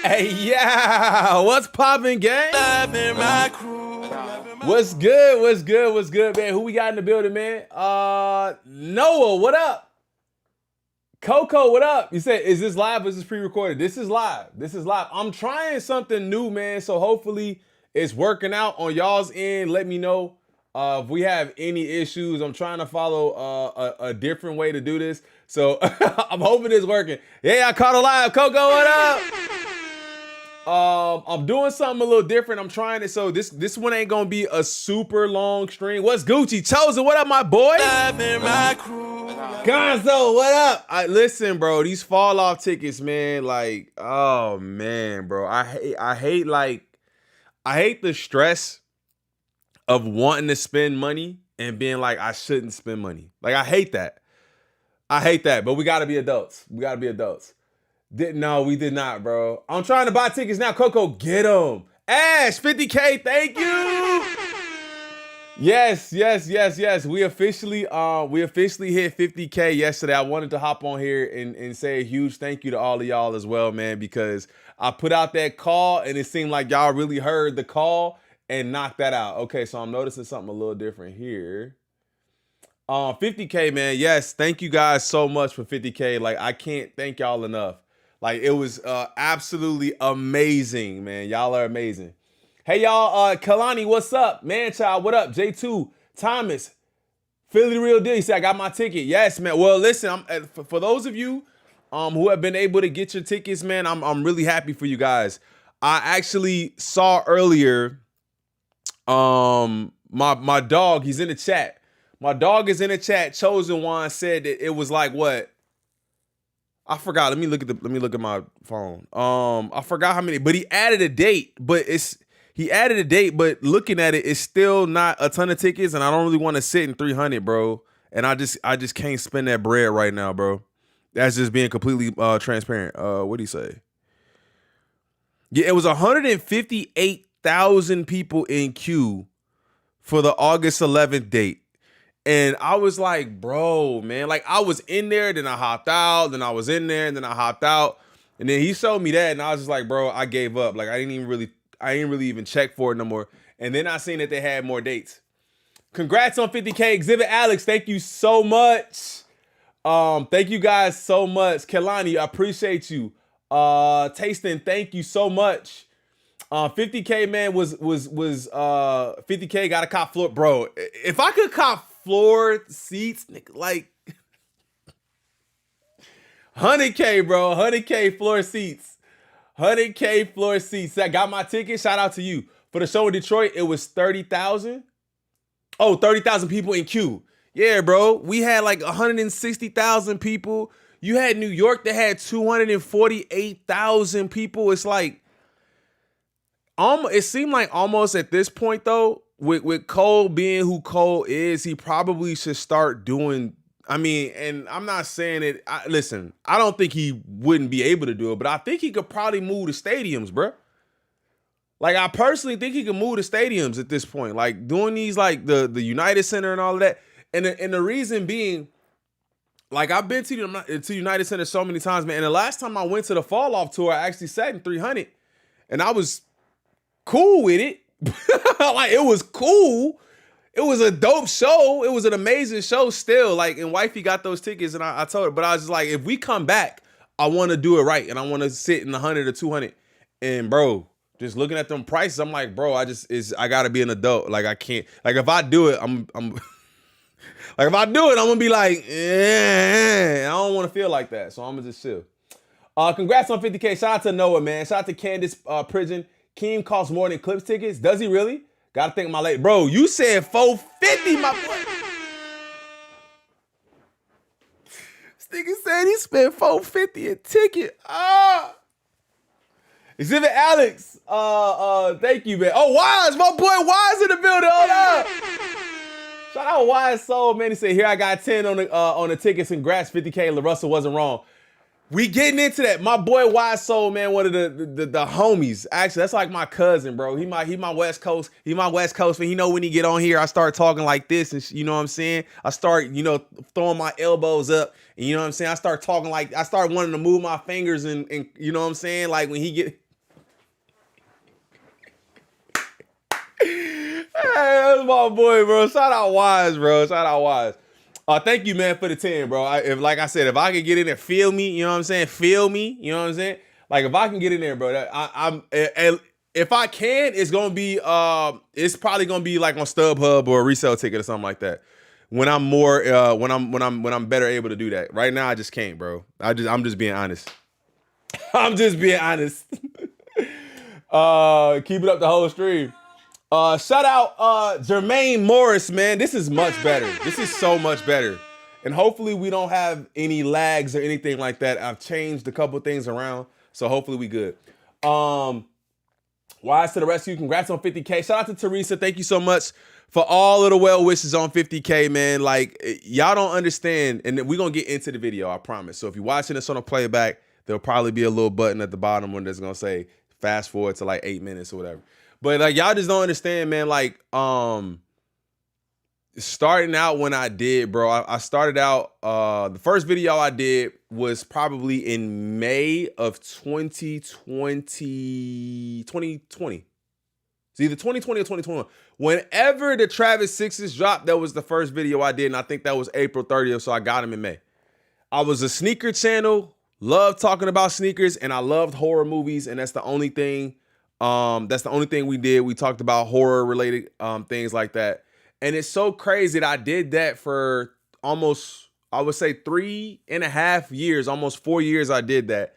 Hey, yeah, what's poppin', gang? What's good? What's good? What's good, man? Who we got in the building, man? Noah, what up? Coco, what up? You said, is this live or is this pre-recorded? This is live. This is live. I'm trying something new, man. So hopefully it's working out on y'all's end. Let me know if we have any issues. I'm trying to follow a different way to do this. So I'm hoping it's working. Yeah, I caught a live. Coco, what up? I'm doing something a little different. I'm trying it. So this one ain't gonna be a super long stream. What's Gucci? Chosen, what up, my boy? Gonzo, what up? Listen, bro, these fall off tickets, man. Like, oh man, bro. I hate the stress of wanting to spend money and being like, I shouldn't spend money. Like, I hate that. I hate that. But we gotta be adults. We gotta be adults. No, we did not, bro. I'm trying to buy tickets now. Coco, get them. Ash, 50K, thank you. Yes. We officially hit 50K yesterday. I wanted to hop on here and say a huge thank you to all of y'all as well, man, because I put out that call and it seemed like y'all really heard the call and knocked that out. Okay, so I'm noticing something a little different here. 50K, man. Yes, thank you guys so much for 50K. Like, I can't thank y'all enough. Like, it was absolutely amazing, man. Y'all are amazing. Hey, y'all. Kalani, what's up? Manchild, what up? J2, Thomas, Philly the Real Deal. He said, I got my ticket. Yes, man. Well, listen, for those of you who have been able to get your tickets, man, I'm really happy for you guys. I actually saw earlier my dog, he's in the chat. My dog is in the chat. Chosen One said that it was like what? I forgot. Let me look at my phone. I forgot how many, but he added a date. But looking at it, it's still not a ton of tickets, and I don't really want to sit in 300, bro. And I just can't spend that bread right now, bro. That's just being completely transparent. What do you say? Yeah, it was 158,000 people in queue for the August 11th date. And I was like, bro, man, like I was in there, then I hopped out, then I was in there, and then I hopped out. And then he showed me that, and I was just like, bro, I gave up. Like I didn't really even check for it no more. And then I seen that they had more dates. Congrats on 50K. Exhibit Alex, thank you so much. Thank you guys so much. Kelani, I appreciate you. Tasting, thank you so much. 50K, man, was 50K got a cop floor. Bro, if I could cop floor seats, like 100K, bro. 100K floor seats. 100K floor seats. I got my ticket. Shout out to you. For the show in Detroit, it was 30,000. Oh, 30,000 people in queue. Yeah, bro. We had like 160,000 people. You had New York that had 248,000 people. It's like, it seemed like almost at this point though, with Cole being who Cole is, he probably should start doing. I mean, and I'm not saying it. Listen, I don't think he wouldn't be able to do it, but I think he could probably move the stadiums, bro. Like, I personally think he can move the stadiums at this point, like doing these, like the United Center and all of that. And the reason being, like, I've been to United Center so many times, man. And the last time I went to the Fall Off tour, I actually sat in 300, and I was cool with it. Like, it was cool. It was a dope show. It was an amazing show still. Like, and wifey got those tickets, and I told her, but I was just like, if we come back, I want to do it right, and I want to sit in 100 or 200. And bro, just looking at them prices, I'm like, bro, I gotta be an adult. Like, I can't. Like, if I do it, I'm like, if I do it, I'm gonna be like, I don't want to feel like that. So I'm gonna just chill. Congrats on 50K. Shout out to Noah, man. Shout out to Candace Prison. Keem costs more than Clips tickets. Does he really? Gotta thank my lady. Bro, you said 450, my boy. This nigga said he spent 450 a ticket. Exhibit Alex. Thank you, man. Oh, Wise, my boy Wise in the building. Hold up. Shout out Wise Soul, man. He said, here I got 10 on the tickets. Congrats, 50K. Larussel wasn't wrong. We getting into that. My boy Wise Soul, man, one of the homies. Actually, that's like my cousin, bro. He my West Coast. He my West Coast, and he know when he get on here, I start talking like this, and you know what I'm saying? I start, throwing my elbows up, and you know what I'm saying? I start talking like, I start wanting to move my fingers, and you know what I'm saying? Like when he get, that's my boy, bro. Shout out Wise, bro. Shout out Wise. Thank you, man, for the 10, bro. Like I said, if I could get in there, feel me, you know what I'm saying? Feel me, you know what I'm saying? Like if I can get in there, bro, if I can, it's gonna be it's probably gonna be like on StubHub or a resale ticket or something like that. When I'm more when I'm better able to do that. Right now I just can't, bro. I'm just being honest. I'm just being honest. Keep it up the whole stream. Shout out Jermaine Morris, man. This is much better. This is so much better. And hopefully we don't have any lags or anything like that. I've changed a couple things around, so hopefully we good. Wise to the rescue. Congrats on 50K. Shout out to Teresa. Thank you so much for all of the well wishes on 50K, man. Like, y'all don't understand. And we're going to get into the video, I promise. So if you're watching this on a playback, there'll probably be a little button at the bottom when that's going to say fast forward to like 8 minutes or whatever. But like, y'all just don't understand, man. Like, starting out when I did, bro, I started out, the first video I did was probably in May of 2020. It's either 2020 or 2021. Whenever the Travis Sixes dropped, that was the first video I did. And I think that was April 30th. So I got him in May. I was a sneaker channel, loved talking about sneakers, and I loved horror movies. And that's the only thing. That's the only thing we did. We talked about horror related things like that. And it's so crazy that I did that for almost, I would say 3.5 years, almost 4 years I did that.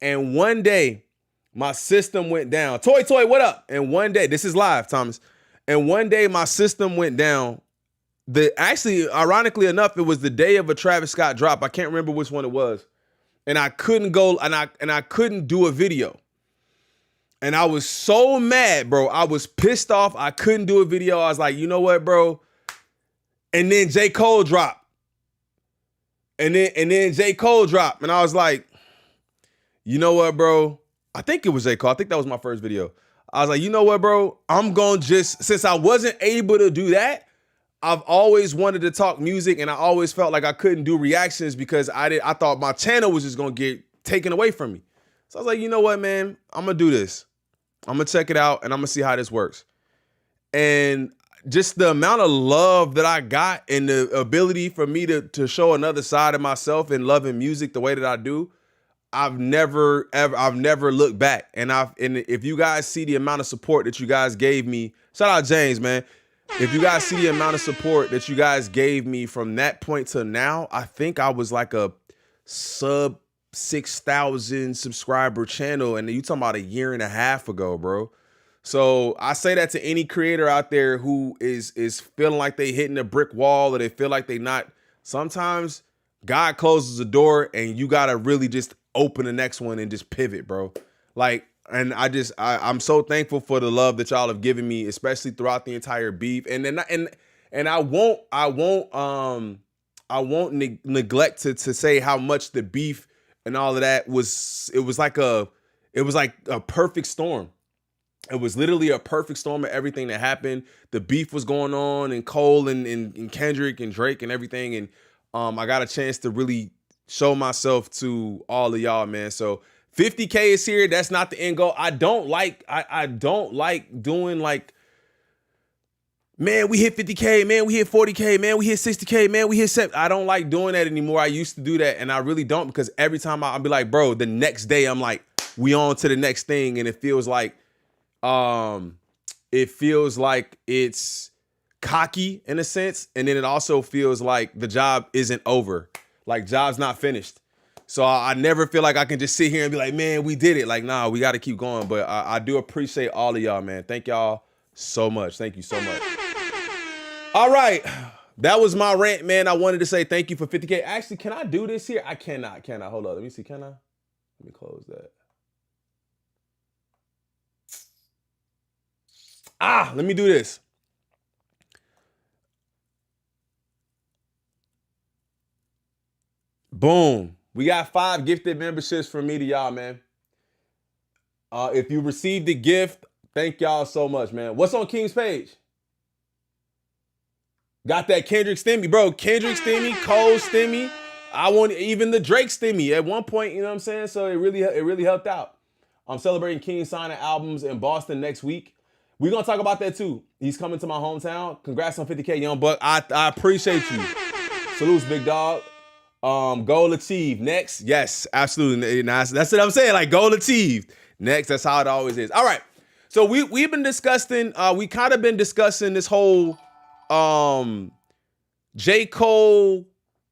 And one day my system went down. Toy, what up? And one day, this is live, Thomas. And one day my system went down. Actually, ironically enough, it was the day of a Travis Scott drop. I can't remember which one it was. And I couldn't go, and I couldn't do a video. And I was so mad, bro. I was pissed off. I couldn't do a video. I was like, you know what, bro? And then J. Cole dropped. And then J. Cole dropped. And I was like, you know what, bro? I think it was J. Cole. I think that was my first video. I was like, you know what, bro? I'm going to just, since I wasn't able to do that, I've always wanted to talk music, and I always felt like I couldn't do reactions because I thought my channel was just going to get taken away from me. So I was like, you know what, man? I'm going to do this. I'm going to check it out, and I'm going to see how this works. And just the amount of love that I got and the ability for me to show another side of myself and loving music the way that I do, I've never looked back. And if you guys see the amount of support that you guys gave me, shout out James, man. If you guys see the amount of support that you guys gave me from that point to now, I think I was like a sub 6,000 subscriber channel, and you talking about 1.5 years ago, bro. So I say that to any creator out there who is feeling like they hitting a brick wall, or they feel like they not. Sometimes God closes a door and you gotta really just open the next one and just pivot, bro. Like, and I'm so thankful for the love that y'all have given me, especially throughout the entire beef. And then I won't neglect to say how much the beef and all of that was. It was like a perfect storm. It was literally a perfect storm of everything that happened. The beef was going on, and Cole and Kendrick and Drake and everything. And I got a chance to really show myself to all of y'all, man. So 50K is here. That's not the end goal. I don't like doing like, man, we hit 50K, man, we hit 40K, man, we hit 60K, man, we hit 70. I don't like doing that anymore. I used to do that, and I really don't, because every time I'll be like, bro, the next day I'm like, we on to the next thing, and it feels like it's cocky in a sense, and then it also feels like the job isn't over, like job's not finished. So I never feel like I can just sit here and be like, man, we did it. Like, nah, we got to keep going. But I do appreciate all of y'all, man. Thank y'all so much. Thank you so much. All right. That was my rant, man. I wanted to say thank you for 50K. Actually, can I do this here? I cannot. Hold on. Let me see. Can I? Let me close that. Let me do this. Boom. We got 5 gifted memberships from me to y'all, man. If you received the gift, thank y'all so much, man. What's on Keem's page? Got that Kendrick stimmy, bro. Kendrick stimmy, Cole stimmy. I want even the Drake stimmy at one point, you know what I'm saying? So it really helped out. I'm celebrating Keem signing albums in Boston next week. We're gonna talk about that too. He's coming to my hometown. Congrats on 50K, young buck. I appreciate you. Salutes, big dog. Goal achieved. Next, yes, absolutely. That's what I'm saying. Like, goal achieved. Next, that's how it always is. All right. So we've been discussing. We kind of been discussing this whole J. Cole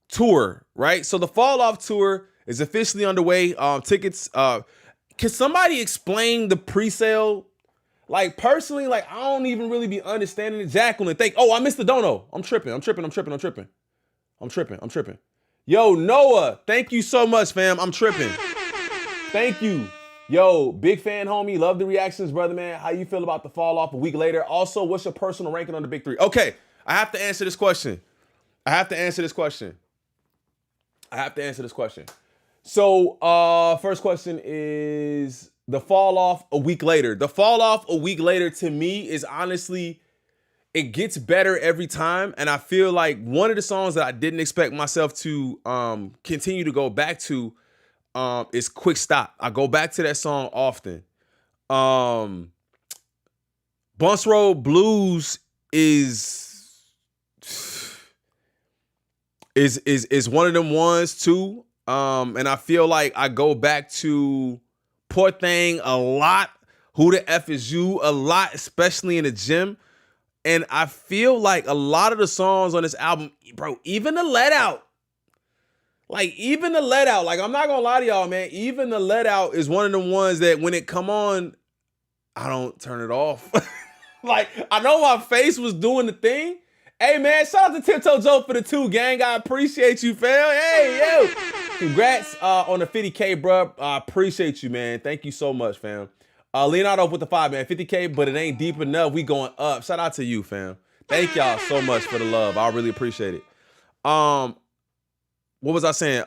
tour, right? So the Fall Off tour is officially underway. Tickets. Can somebody explain the pre-sale? Like, personally, like, I don't even really be understanding it. Jacqueline, I missed the dono. I'm tripping. Yo, Noah, thank you so much, fam. I'm tripping. Thank you. Yo, big fan, homie. Love the reactions, brother, man. How you feel about the Fall Off a week later? Also, what's your personal ranking on the big three? Okay, I have to answer this question. So, first question is the Fall Off a week later. The Fall Off a week later, to me, is honestly, it gets better every time. And I feel like one of the songs that I didn't expect myself to continue to go back to is Quick Stop. I go back to that song often. Bunce Road Blues is one of them ones too. And I feel like I go back to Poor Thing a lot. Who the F is you a lot, especially in the gym. And I feel like a lot of the songs on this album, bro, even the Let Out, like I'm not gonna lie to y'all, man, even the Let Out is one of the ones that when it come on, I don't turn it off. Like, I know my face was doing the thing. Hey, man, shout out to Tiptoe Joe for the 2, gang. I appreciate you, fam. Hey, yo. Congrats on the 50K, bro. I appreciate you, man. Thank you so much, fam. Leonardo with the 5, man. 50K, but it ain't deep enough. We going up. Shout out to you, fam. Thank y'all so much for the love. I really appreciate it. What was I saying?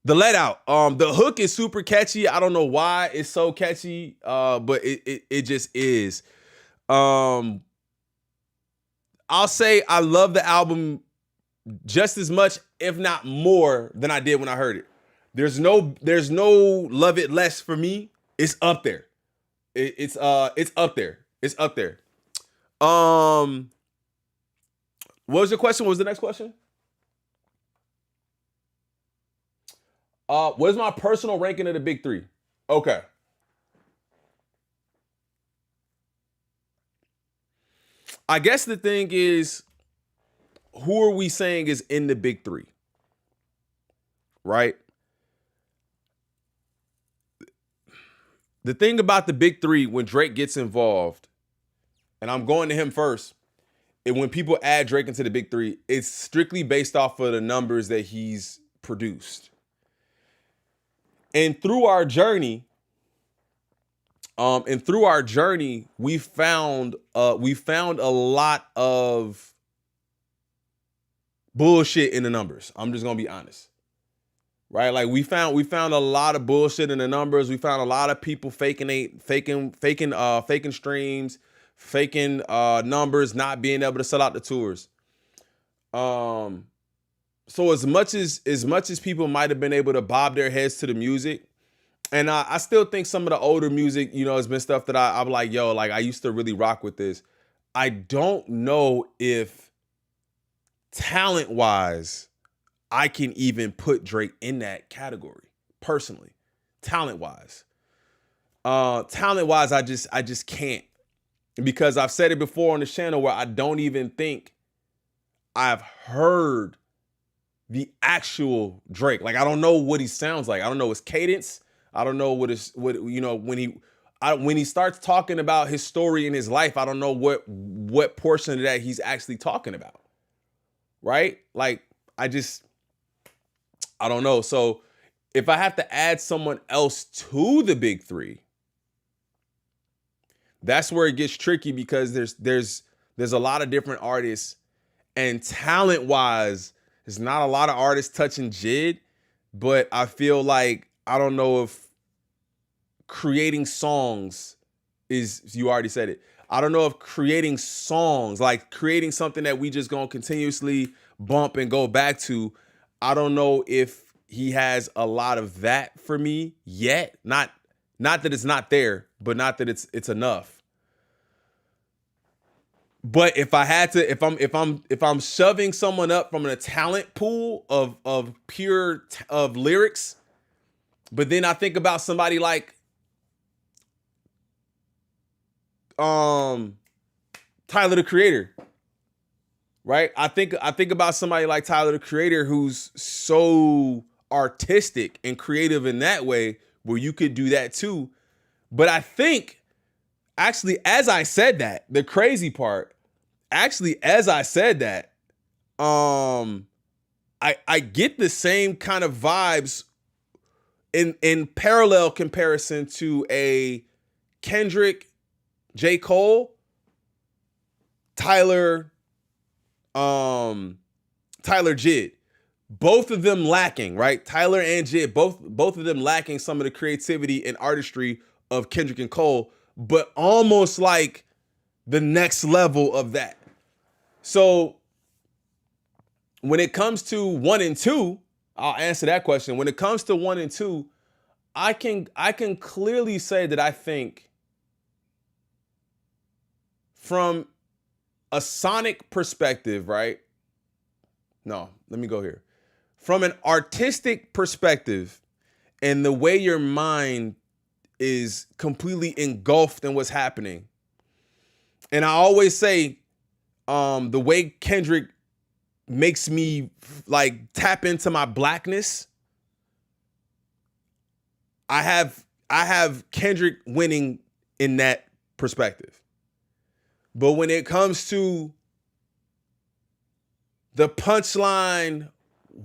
The Let Out. The hook is super catchy. I don't know why it's so catchy, but it just is. I'll say I love the album just as much, if not more, than I did when I heard it. There's no love it less for me. It's up there. It's up there. It's up there. What was your question? What was the next question? What is my personal ranking of the big three? Okay. I guess the thing is, who are we saying is in the big three? Right? The thing about the big three, when Drake gets involved, and I'm going to him first, and when people add Drake into the big three, it's strictly based off of the numbers that he's produced. And through our journey, we found a lot of bullshit in the numbers. I'm just gonna be honest, right? Like we found a lot of bullshit in the numbers. We found a lot of people faking streams, faking numbers, not being able to sell out the tours. So as much as people might have been able to bob their heads to the music, and I still think some of the older music, has been stuff that I'm like, yo, like I used to really rock with this. I don't know if talent-wise, I can even put Drake in that category, personally. Talent-wise, I just can't. Because I've said it before on the channel where I don't even think I've heard the actual Drake. Like, I don't know what he sounds like. I don't know his cadence. I don't know when he starts talking about his story in his life, I don't know what portion of that he's actually talking about. Right? Like, I don't know. So if I have to add someone else to the big three, that's where it gets tricky, because there's a lot of different artists, and talent-wise, there's not a lot of artists touching Jid, but I feel like, I don't know if creating songs is, you already said it. I don't know if creating songs, like creating something that we just gonna continuously bump and go back to, I don't know if he has a lot of that for me yet. Not that it's not there, but not that it's enough. But if I had to, if I'm shoving someone up from a talent pool of pure of lyrics, but then I think about somebody like Tyler the Creator, right? I think about somebody like Tyler the Creator who's so artistic and creative in that way, where you could do that too. But I think actually, as I said that, the crazy part, actually, as I said that, I get the same kind of vibes in parallel comparison to a Kendrick, J. Cole, Tyler Jid. Both of them lacking, right? Tyler and Jid, both of them lacking some of the creativity and artistry of Kendrick and Cole, but almost like the next level of that. So when it comes to 1 and 2, I'll answer that question. When it comes to 1 and 2, I can clearly say that I think from a sonic perspective, right? No, let me go here. From an artistic perspective and the way your mind is completely engulfed in what's happening. And I always say, the way Kendrick makes me like tap into my blackness, I have Kendrick winning in that perspective. But when it comes to the punchline,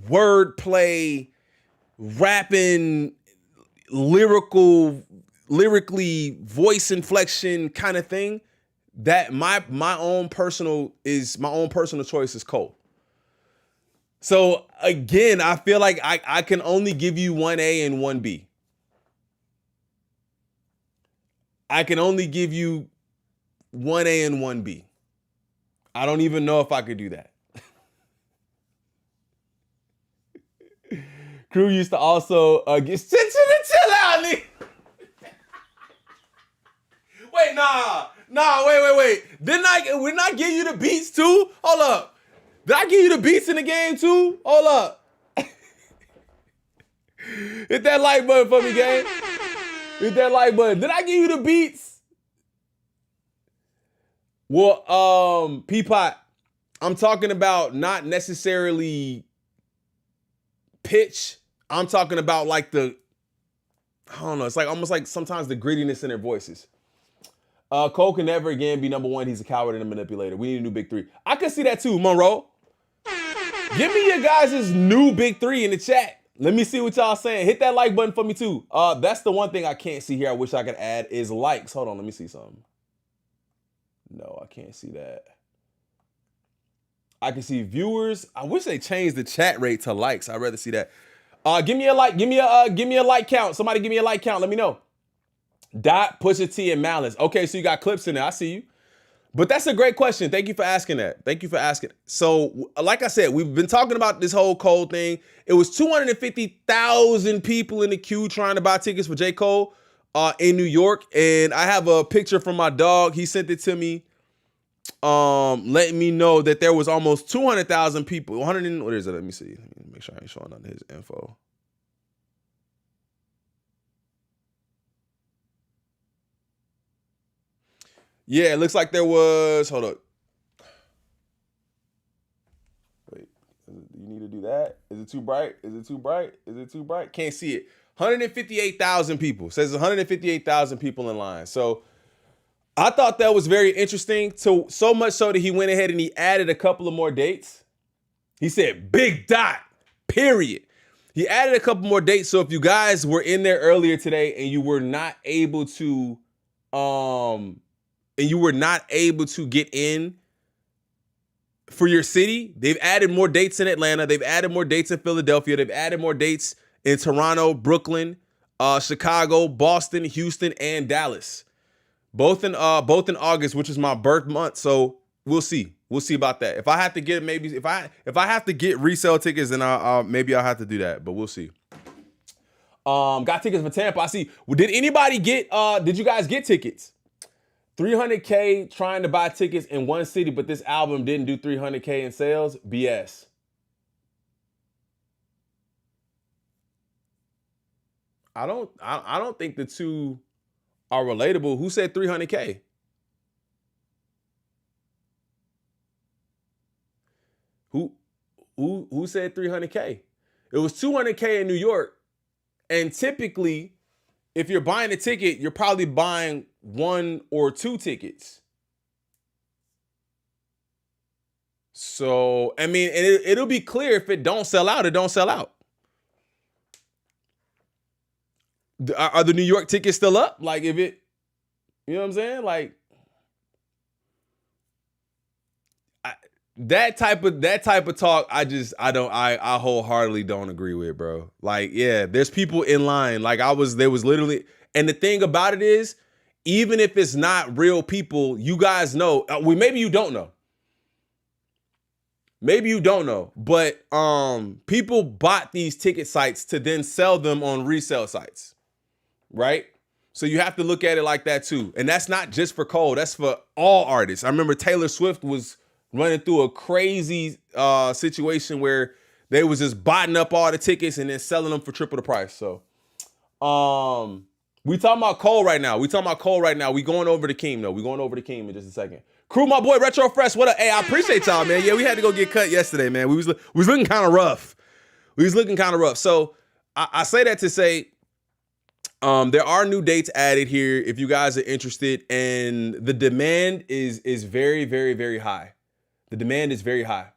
wordplay, rapping, lyrically voice inflection kind of thing, that my own personal choice is Cole. So again, I feel like I can only give you 1A and 1B. I can only give you 1A and 1B. I don't even know if I could do that. Crew used to also get chill out, nigga. Wait, wait. Didn't I give you the beats too? Hold up. Did I give you the beats in the game too? Hold up. Hit that like button for me, gang. Hit that like button. Did I give you the beats? Well, Peapot, I'm talking about not necessarily pitch. I'm talking about like I don't know, it's like almost like sometimes the grittiness in their voices. Cole can never again be number one. He's a coward and a manipulator. We need a new big three. I can see that too, Monroe. Give me your guys' new big three in the chat. Let me see what y'all saying. Hit that like button for me too. That's the one thing I can't see here. I wish I could add is likes. Hold on, let me see something. No, I can't see that. I can see viewers. I wish they changed the chat rate to likes. I'd rather see that. Give me a like. Give me a like count. Somebody give me a like count. Let me know. Dot, Pusha T, and Malice. Okay, so you got clips in there. I see you. But that's a great question. Thank you for asking that. Thank you for asking. So, like I said, we've been talking about this whole Cole thing. It was 250,000 people in the queue trying to buy tickets for J. Cole in New York. And I have a picture from my dog. He sent it to me, letting me know that there was almost 200,000 people. 100, what is it? Let me see. Let me make sure I ain't showing on his info. Yeah, it looks like there was, hold up. Wait, you need to do that? Is it too bright? Is it too bright? Is it too bright? Can't see it. 158,000 people. It says 158,000 people in line. So I thought that was very interesting. So much so that he went ahead and he added a couple of more dates. He said, big dot, period. He added a couple more dates. So if you guys were in there earlier today and you were not able to, get in for your city, they've added more dates in Atlanta. They've added more dates in Philadelphia. They've added more dates in Toronto, Brooklyn, Chicago, Boston, Houston, and Dallas. Both in August, which is my birth month. So we'll see. We'll see about that. If I have to get if I have to get resale tickets, then maybe I'll have to do that. But we'll see. Got tickets for Tampa. I see. Well, did anybody get? Did you guys get tickets? 300K trying to buy tickets in one city, but this album didn't do 300K in sales. BS. I don't think the two are relatable. Who said 300K? Who who said 300K? It was 200K in New York. And typically, if you're buying a ticket, you're probably buying one or two tickets. So, I mean, it'll be clear if it don't sell out, it don't sell out. Are the New York tickets still up? Like, if it, you know what I'm saying? Like, that type of talk, I wholeheartedly don't agree with, bro. Like, yeah, there's people in line. Like, there was literally, and the thing about it is, even if it's not real people, you guys know. Maybe you don't know. Maybe you don't know, but people bought these ticket sites to then sell them on resale sites, right? So you have to look at it like that too. And that's not just for Cole, that's for all artists. I remember Taylor Swift was running through a crazy situation where they was just botting up all the tickets and then selling them for triple the price. So we talking about Cole right now. We going over to Keem though. We going over to Keem in just a second. Crew, my boy, Retro Fresh, what up? Hey, I appreciate y'all, man. Yeah, we had to go get cut yesterday, man. We was looking kind of rough. So I say that to say there are new dates added here if you guys are interested, and the demand is very, very, very high. The demand is very high.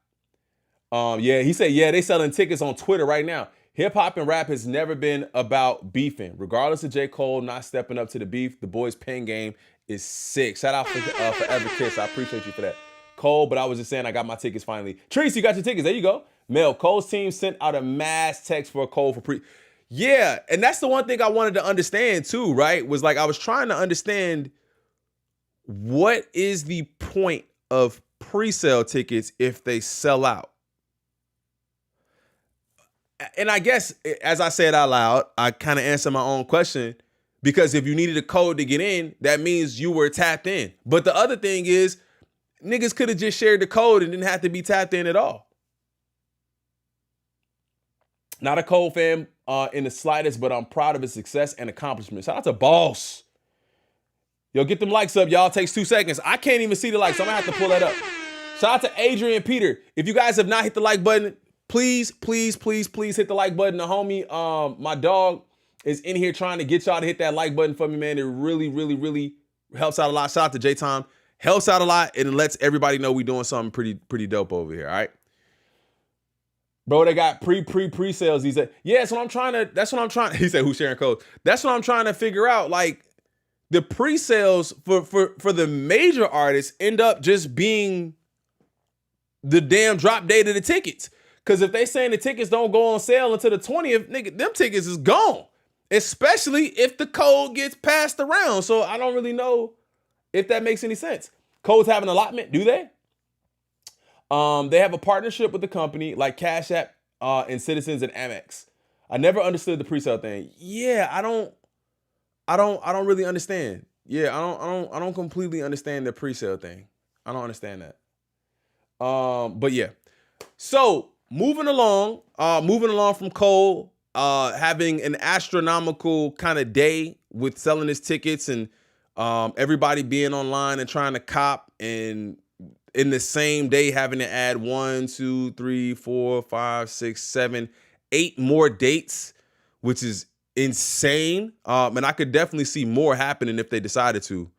Yeah, he said, yeah, they selling tickets on Twitter right now. Hip hop and rap has never been about beefing. Regardless of J. Cole not stepping up to the beef, the boys' pen game is sick. Shout out for Forever Kiss. I appreciate you for that. Cole, but I was just saying I got my tickets finally. Trace, you got your tickets. There you go. Mel, Cole's team sent out a mass text for Cole for Yeah, and that's the one thing I wanted to understand too, right? Was like I was trying to understand what is the point of pre-sale tickets if they sell out? And I guess, as I said out loud, I kind of answered my own question, because if you needed a code to get in, that means you were tapped in. But the other thing is, niggas could have just shared the code and didn't have to be tapped in at all. Not a Cole fan in the slightest, but I'm proud of his success and accomplishments. Shout out to Boss. Yo, get them likes up, y'all. It takes 2 seconds. I can't even see the likes, so I'm going to have to pull that up. Shout out to Adrian Peter. If you guys have not hit the like button, please hit the like button. The homie, my dog, is in here trying to get y'all to hit that like button for me, man. It really, really, really helps out a lot. Shout out to J-Tom. Helps out a lot, and it lets everybody know we doing something pretty dope over here, all right? Bro, they got pre-sales. He said, yeah, that's what I'm trying. He said, who's sharing codes? That's what I'm trying to figure out. Like, the pre-sales for the major artists end up just being the damn drop date of the tickets. Because if they saying the tickets don't go on sale until the 20th, nigga, them tickets is gone. Especially if the code gets passed around. So I don't really know if that makes any sense. Codes have an allotment, do they? They have a partnership with the company like Cash App and Citizens and Amex. I never understood the pre-sale thing. Yeah, I don't really understand. Yeah, I don't completely understand the pre-sale thing. I don't understand that. But yeah. So moving along from Cole, having an astronomical kind of day with selling his tickets and everybody being online and trying to cop, and in the same day having to add 1, 2, 3, 4, 5, 6, 7, 8 more dates, which is insane. And I could definitely see more happening if they decided to.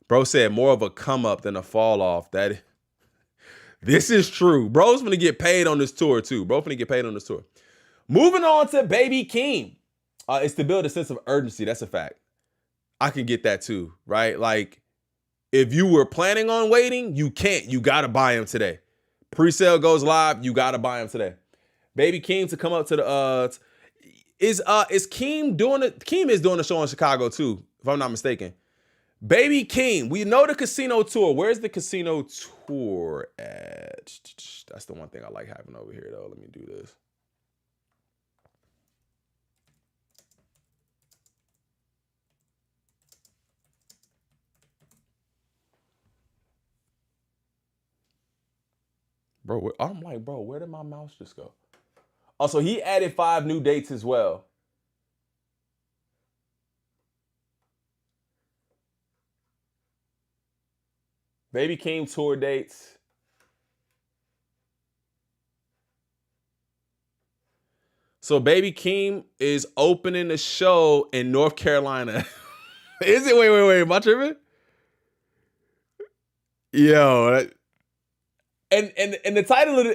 Bro said more of a come up than a fall off. This is true. Bro's gonna get paid on this tour too. Moving on to Baby Keem. It's to build a sense of urgency. That's a fact. I can get that too, right? Like, if you were planning on waiting, you can't. You gotta buy them today. Pre-sale goes live. You gotta buy them today. Baby Keem to come up to the is Keem doing it? Keem is doing a show in Chicago too, if I'm not mistaken. Baby Keem, we know the casino tour. Where's the casino tour at? That's the one thing I like having over here, though. Let me do this. Bro, I'm like, bro, where did my mouse just go? Also, he added 5 new dates as well. Baby Keem tour dates. So Baby Keem is opening the show in North Carolina. Is it? Wait. Am I tripping? Yo, and the title of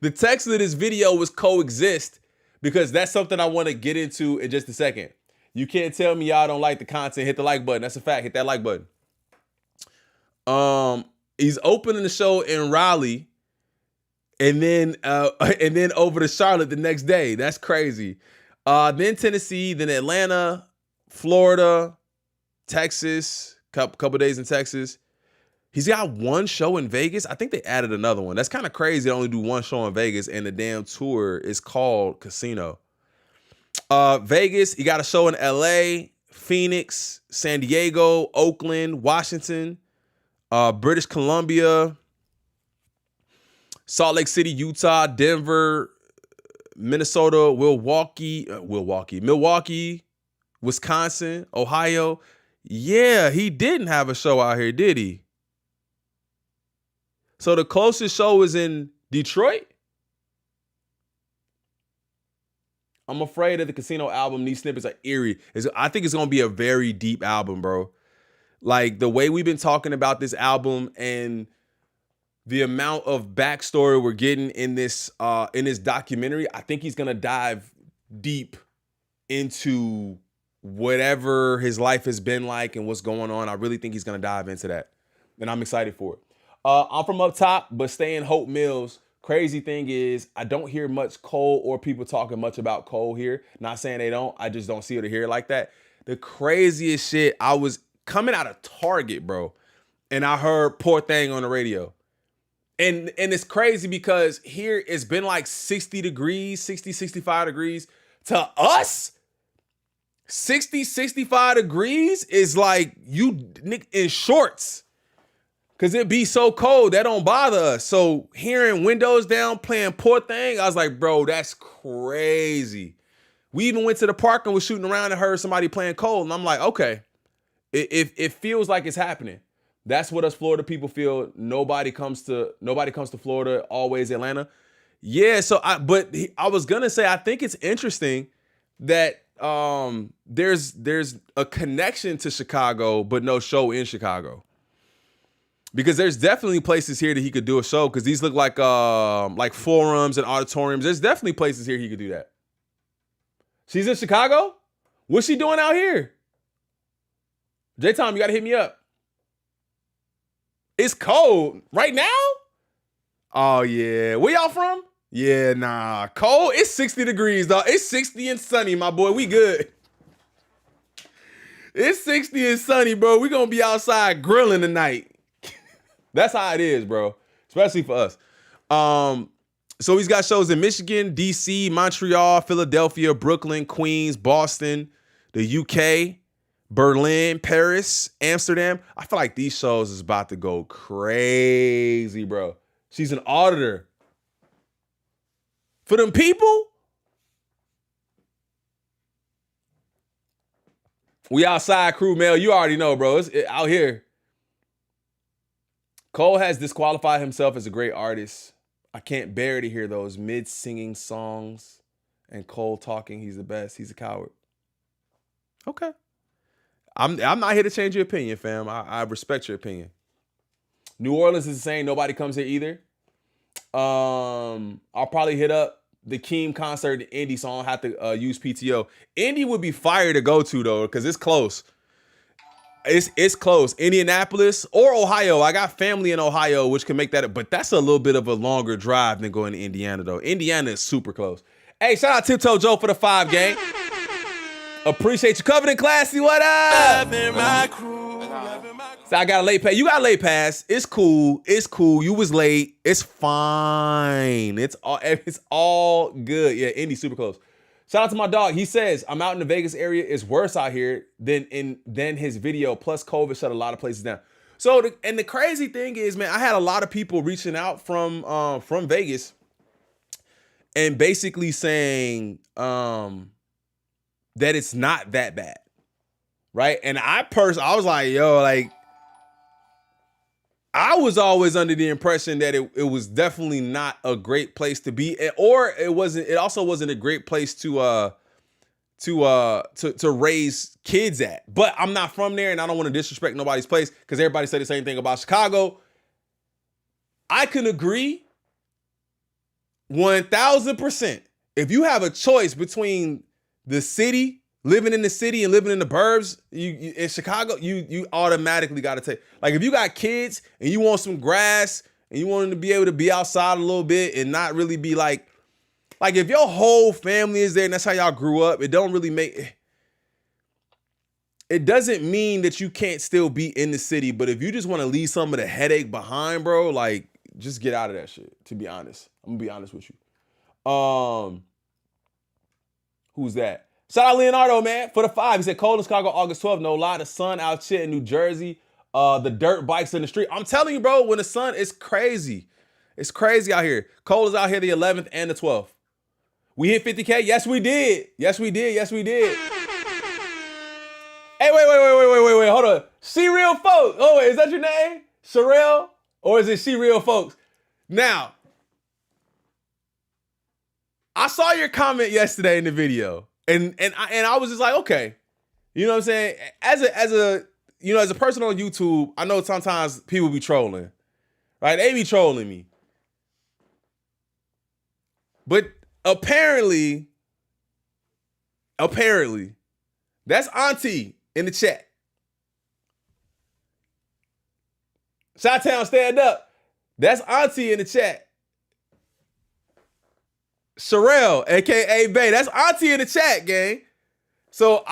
the text of this video was coexist, because that's something I want to get into in just a second. You can't tell me y'all don't like the content. Hit the like button. That's a fact. Hit that like button. He's opening the show in Raleigh, and then over to Charlotte the next day. That's crazy. Then Tennessee, then Atlanta, Florida, Texas. Couple days in Texas. He's got 1 show in Vegas. I think they added another one. That's kind of crazy. They only do 1 show in Vegas, and the damn tour is called Casino. Vegas, he got a show in LA, Phoenix, San Diego, Oakland, Washington, British Columbia, Salt Lake City, Utah, Denver, Minnesota, Milwaukee, Wisconsin, Ohio. Yeah, he didn't have a show out here, did he? So the closest show is in Detroit? I'm afraid that the Casino album, these snippets are eerie. I think it's going to be a very deep album, bro. Like, the way we've been talking about this album and the amount of backstory we're getting in this documentary, I think he's going to dive deep into whatever his life has been like and what's going on. I really think he's going to dive into that, and I'm excited for it. I'm from up top, but stay in Hope Mills. Crazy thing is, I don't hear much Cole or people talking much about Cole here. Not saying they don't. I just don't see it or hear it like that. The craziest shit, I was coming out of Target, bro, and I heard Poor Thing on the radio. And it's crazy because here it's been like 60 degrees, 60, 65 degrees. To us, 60, 65 degrees is like you in shorts. Cause it be so cold, that don't bother us. So hearing windows down, playing Poor Thing, I was like, bro, that's crazy. We even went to the park and was shooting around and heard somebody playing Cole. And I'm like, okay, it feels like it's happening. That's what us Florida people feel. Nobody comes to Florida, always Atlanta. Yeah, so I was gonna say, I think it's interesting that there's a connection to Chicago, but no show in Chicago. Because there's definitely places here that he could do a show, because these look like forums and auditoriums. There's definitely places here he could do that. She's in Chicago? What's she doing out here? J-Tom, you gotta hit me up. It's cold. Right now? Oh yeah. Where y'all from? Yeah, nah. Cold? It's 60 degrees, dog. It's 60 and sunny, my boy. We good. It's 60 and sunny, bro. We gonna be outside grilling tonight. That's how it is, bro. Especially for us. So he's got shows in Michigan, DC, Montreal, Philadelphia, Brooklyn, Queens, Boston, the UK, Berlin, Paris, Amsterdam. I feel like these shows is about to go crazy, bro. She's an auditor. For them people? We outside, crew mail. You already know, bro. It's out here. Cole has disqualified himself as a great artist. I can't bear to hear those mid-singing songs and Cole talking he's the best. He's a coward. Okay. I'm not here to change your opinion, fam. I respect your opinion. New Orleans is the same. Nobody comes here either. I'll probably hit up the Keem concert in Indy, so I don't have to use PTO. Indy would be fire to go to, though, because it's close. It's close. Indianapolis or Ohio. I got family in Ohio, which can make that, but that's a little bit of a longer drive than going to Indiana, though. Indiana is super close. Hey, shout out Tiptoe Joe for the 5 gang. Appreciate you. Covered in classy. What up? So I got a late pass. You got a late pass. It's cool. It's cool. You was late. It's fine. It's all good. Yeah, Indy super close. Shout out to my dog. He says, I'm out in the Vegas area. It's worse out here than his video. Plus, COVID shut a lot of places down. So the crazy thing is, man, I had a lot of people reaching out from Vegas and basically saying that it's not that bad, right? And I was like, yo, like, I was always under the impression that it was definitely not a great place to be, or it also wasn't a great place to raise kids at. But I'm not from there, and I don't want to disrespect nobody's place because everybody said the same thing about Chicago. I can agree 1,000%. If you have a choice between the city, living in the city, and living in the burbs, you in Chicago, you automatically got to take. Like, if you got kids and you want some grass and you want them to be able to be outside a little bit and not really be like if your whole family is there and that's how y'all grew up, it doesn't mean that you can't still be in the city. But if you just want to leave some of the headache behind, bro, like, just get out of that shit, to be honest. I'm gonna be honest with you. Who's that? Shout out Leonardo, man, for the 5. He said, cold in Chicago, August 12th. No lie, the sun out here in New Jersey. The dirt bikes in the street. I'm telling you, bro, when the sun is crazy. It's crazy out here. Cold is out here the 11th and the 12th. We hit 50K? Yes, we did. Yes, we did. Yes, we did. Hey, wait. Hold on. She Real Folks. Oh, wait, is that your name? Sherelle? Or is it She Real Folks? Now, I saw your comment yesterday in the video. And I was just like, okay. You know what I'm saying? As a person on YouTube, I know sometimes people be trolling. Right? They be trolling me. But apparently, that's Auntie in the chat. Chi-Town, stand up. That's Auntie in the chat. Sherelle, aka Bay. That's Auntie in the chat, gang. So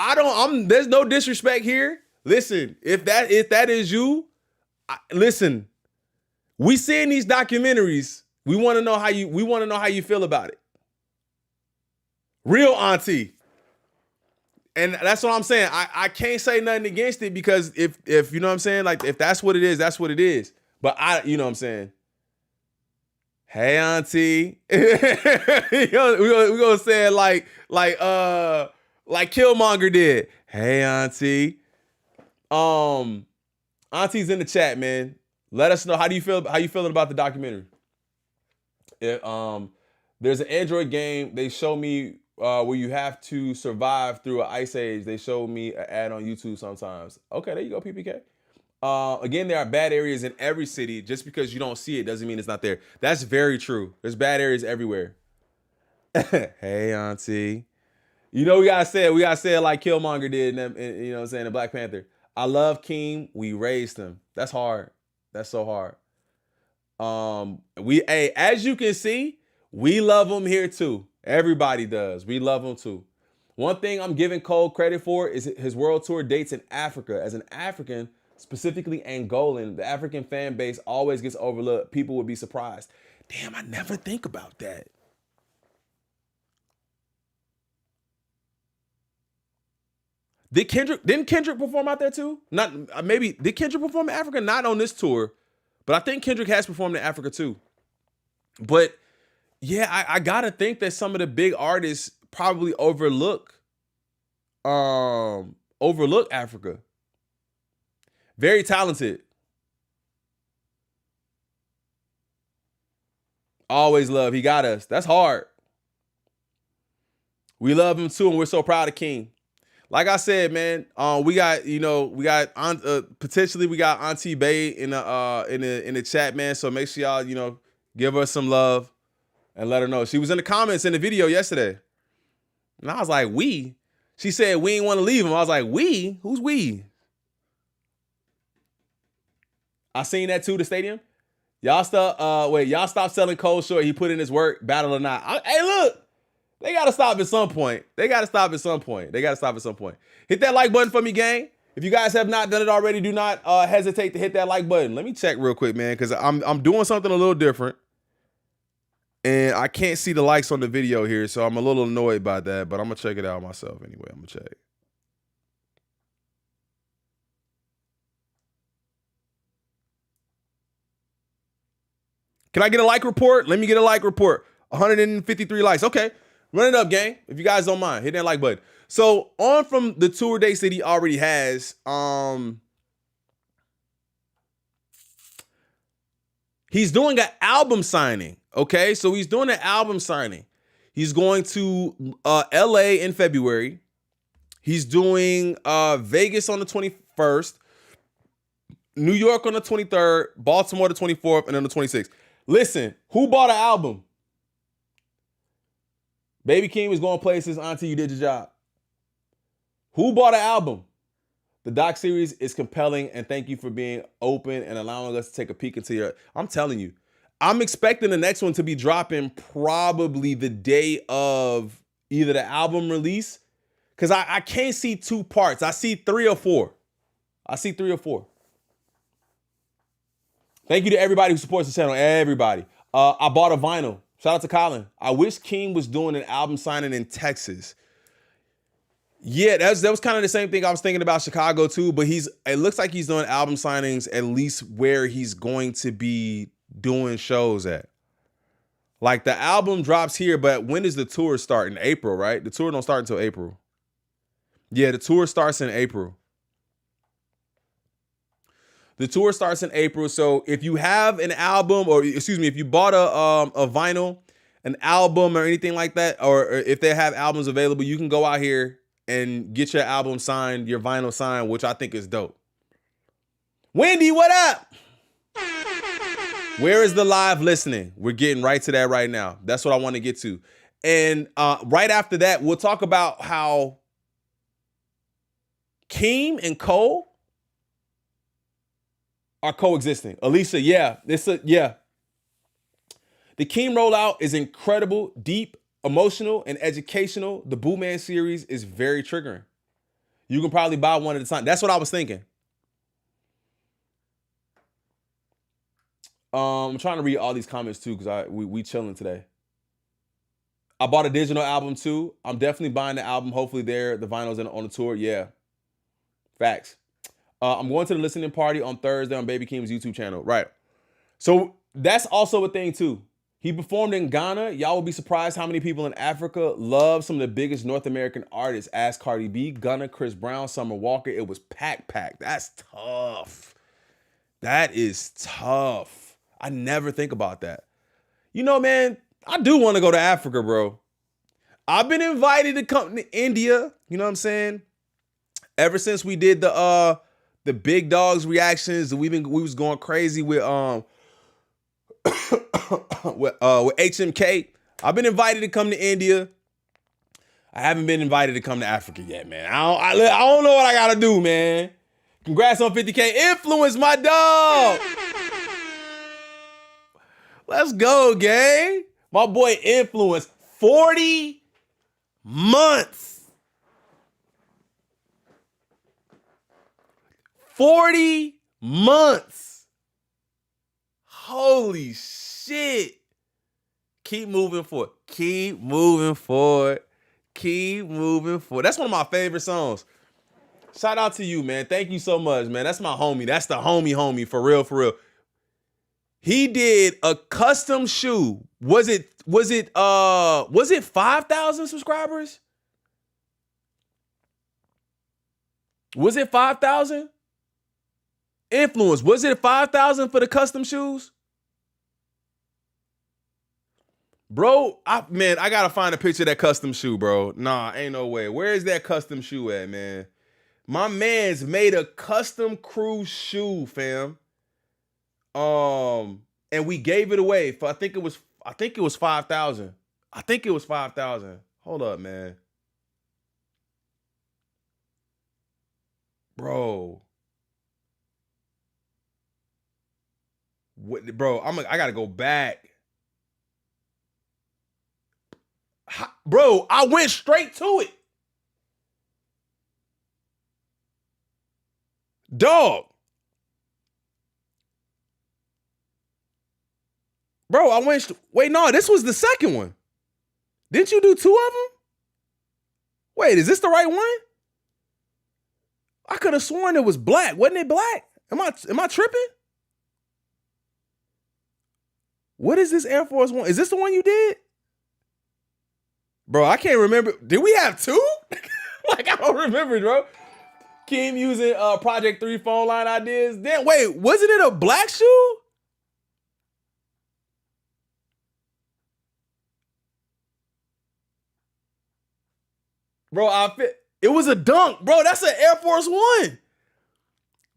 there's no disrespect here. Listen, if that is you, listen. We seeing these documentaries. We want to know how you feel about it. Real Auntie. And that's what I'm saying. I can't say nothing against it because if you know what I'm saying, like, if that's what it is, that's what it is. But you know what I'm saying. Hey, Auntie. We're gonna say it like Killmonger did. Hey, Auntie. Auntie's in the chat, man. Let us know how you feeling about the documentary. There's an Android game. They show me where you have to survive through an ice age. They show me an ad on YouTube sometimes. Okay, there you go, PPK. Again, there are bad areas in every city. Just because you don't see it doesn't mean it's not there. That's very true. There's bad areas everywhere. Hey, Auntie. You know, we gotta say it like Killmonger did in you know what I'm saying, in Black Panther. I love Keem. We raised him. That's hard. That's so hard. As you can see, we love him here too. Everybody does. We love him too. One thing I'm giving Cole credit for is his world tour dates in Africa. As an African, specifically Angolan, the African fan base always gets overlooked. People would be surprised. Damn, I never think about that. Didn't Kendrick perform out there too? Not maybe. Did Kendrick perform in Africa? Not on this tour, but I think Kendrick has performed in Africa too. But yeah, I gotta think that some of the big artists probably overlook Africa. Very talented. Always love. He got us. That's hard. We love him too, and we're so proud of King. Like I said, man, we got potentially we got Auntie Bay in the chat, man. So make sure y'all give her some love and let her know. She was in the comments in the video yesterday, and I was like, we. She said we ain't want to leave him. I was like, we? Who's we? I seen that too. The stadium. Y'all stop selling Cole short. He put in his work. Battle or not. Hey, look. They got to stop at some point. Hit that like button for me, gang. If you guys have not done it already, do not hesitate to hit that like button. Let me check real quick, man, because I'm doing something a little different. And I can't see the likes on the video here, so I'm a little annoyed by that, but I'm going to check it out myself anyway. I'm going to check. Can I get a like report? Let me get a like report. 153 likes. Okay. Run it up, gang. If you guys don't mind, hit that like button. So on from the tour dates that he already has, he's doing an album signing. Okay. So he's doing an album signing. He's going to LA in February. He's doing Vegas on the 21st, New York on the 23rd, Baltimore the 24th, and then the 26th. Listen, who bought an album? Baby Keem was going places until you did your job. Who bought an album? The doc series is compelling, and thank you for being open and allowing us to take a peek into your... I'm telling you, I'm expecting the next one to be dropping probably the day of either the album release, because I can't see 2 parts. I see 3 or 4. Thank you to everybody who supports the channel. Everybody. I bought a vinyl. Shout out to Colin. I wish Keem was doing an album signing in Texas. Yeah, that was kind of the same thing I was thinking about Chicago too, but it looks like he's doing album signings at least where he's going to be doing shows at. Like the album drops here, but when does the tour start? In April, right? The tour don't start until April. Yeah, the tour starts in April. The tour starts in April. So if you have an album, or excuse me, if you bought a vinyl, an album or anything like that, or if they have albums available, you can go out here and get your album signed, your vinyl signed, which I think is dope. Wendy, what up? Where is the live listening? We're getting right to that right now. That's what I want to get to. And right after that, we'll talk about how Keem and Cole are coexisting. Alicia, yeah. The Keem rollout is incredible, deep, emotional, and educational. The Boo Man series is very triggering. You can probably buy one at a time. That's what I was thinking. I'm trying to read all these comments too, because we chilling today. I bought a digital album too. I'm definitely buying the album. Hopefully the vinyl's on the tour. Yeah. Facts. I'm going to the listening party on Thursday on Baby Keem's YouTube channel. Right. So that's also a thing too. He performed in Ghana. Y'all will be surprised how many people in Africa love some of the biggest North American artists. Ask Cardi B, Gunna, Chris Brown, Summer Walker. It was packed. That's tough. That is tough. I never think about that. You know, man, I do want to go to Africa, bro. I've been invited to come to India. You know what I'm saying? Ever since we did the Big Dogs reactions, we was going crazy with with HMK. I've been invited to come to India. I haven't been invited to come to Africa yet, man. I don't know what I gotta do, man. Congrats on 50K. Influence, my dog. Let's go, gang. My boy Influence. 40 months. 40 months. Holy shit. Keep moving forward. Keep moving forward. Keep moving forward. That's one of my favorite songs. Shout out to you, man. Thank you so much, man. That's my homie. That's the homie, for real, for real. He did a custom shoe. Was it 5,000 subscribers? Was it 5,000? Influence, was it 5,000 for the custom shoes? Bro, I gotta find a picture of that custom shoe, bro. Nah, ain't no way. Where is that custom shoe at, man? My man's made a custom cruise shoe, fam. And we gave it away for I think it was 5,000. I think it was 5,000. Hold up, man. Bro. What, bro, I gotta go back. Bro, I went straight to it. Dog. Bro, wait, no, this was the second one. Didn't you do 2 of them? Wait, is this the right one? I could have sworn it was black. Wasn't it black? Am I tripping? What is this Air Force One? Is this the one you did? Bro, I can't remember. Did we have two? Like, I don't remember, bro. Keem using Project 3 phone line ideas. Then wait, wasn't it a black shoe? Bro, it was a dunk. Bro, that's an Air Force One.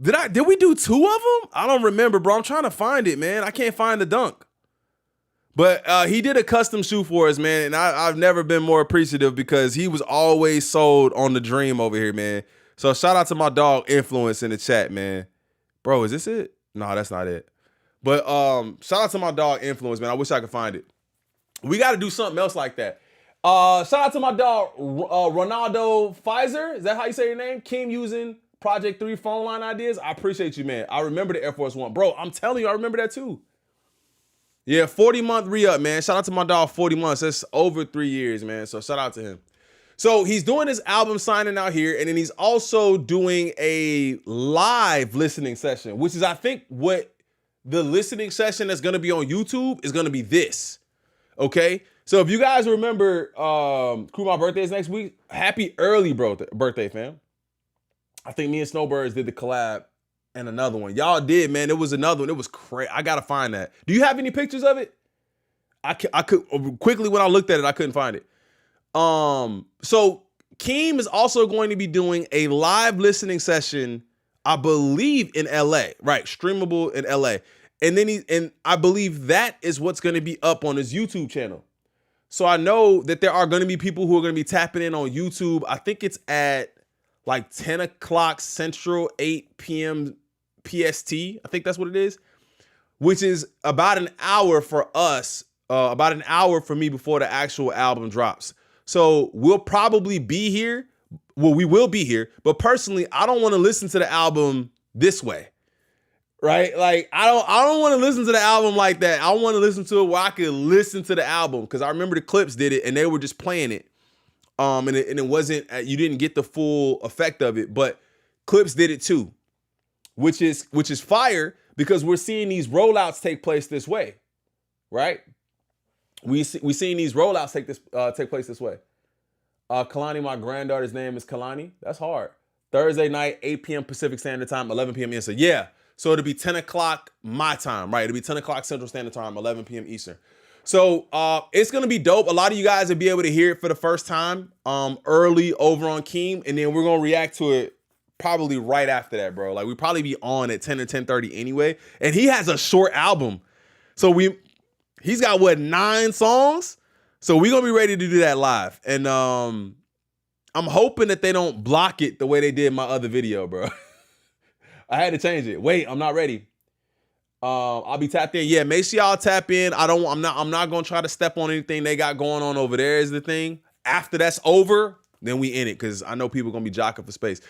Did we do two of them? I don't remember, bro. I'm trying to find it, man. I can't find the dunk. But he did a custom shoe for us, man, and I've never been more appreciative because he was always sold on the dream over here, man. So shout out to my dog Influence in the chat, man. Bro, is this it? No, that's not it. But shout out to my dog Influence, man. I wish I could find it. We got to do something else like that. Shout out to my dog Ronaldo Pfizer. Is that how you say your name? Keem using Project 3 phone line ideas. I appreciate you, man. I remember the Air Force One. Bro, I'm telling you, I remember that too. Yeah, 40-month re-up, man. Shout out to my dog, 40 months. That's over 3 years, man. So shout out to him. So he's doing his album signing out here, and then he's also doing a live listening session, which is, I think, what the listening session that's going to be on YouTube is going to be this. Okay? So if you guys remember, Crew My Birthday is next week. Happy early birthday, fam. I think me and Snowbirds did the collab and another one. Y'all did, man. It was another one. It was crazy. I got to find that. Do you have any pictures of it? I could quickly, when I looked at it, I couldn't find it. So Keem is also going to be doing a live listening session, I believe in LA, right? Streamable in LA. And then I believe that is what's going to be up on his YouTube channel. So I know that there are going to be people who are going to be tapping in on YouTube. I think it's at like 10 o'clock Central, 8 p.m. PST. I think that's what it is, which is about an hour for us, about an hour for me before the actual album drops. So we'll probably be here. Well, we will be here. But personally, I don't want to listen to the album this way. Right? Like, I don't want to listen to the album like that. I want to listen to it where I could listen to the album. Because I remember the Clips did it and they were just playing it. And it wasn't, you didn't get the full effect of it. But Clips did it too. Which is fire because we're seeing these rollouts take place this way. Right? We seeing these rollouts take place this way. Kalani, my granddaughter's name is Kalani. That's hard. Thursday night, 8 p.m. Pacific Standard Time, 11 p.m. Eastern. Yeah. So it'll be 10 o'clock my time, right? It'll be 10 o'clock Central Standard Time, 11 p.m. Eastern. So it's going to be dope. A lot of you guys will be able to hear it for the first time early over on Keem. And then we're going to react to it probably right after that, bro. Like, we probably be on at 10 or 10:30 anyway. And he has a short album. So he's got, 9 songs? So we're going to be ready to do that live. And I'm hoping that they don't block it the way they did my other video, bro. I had to change it. Wait, I'm not ready. I'll be tapped in. Yeah, make sure y'all tap in. I'm not going to try to step on anything they got going on over there is the thing. After that's over, then we in it because I know people going to be jocking for space.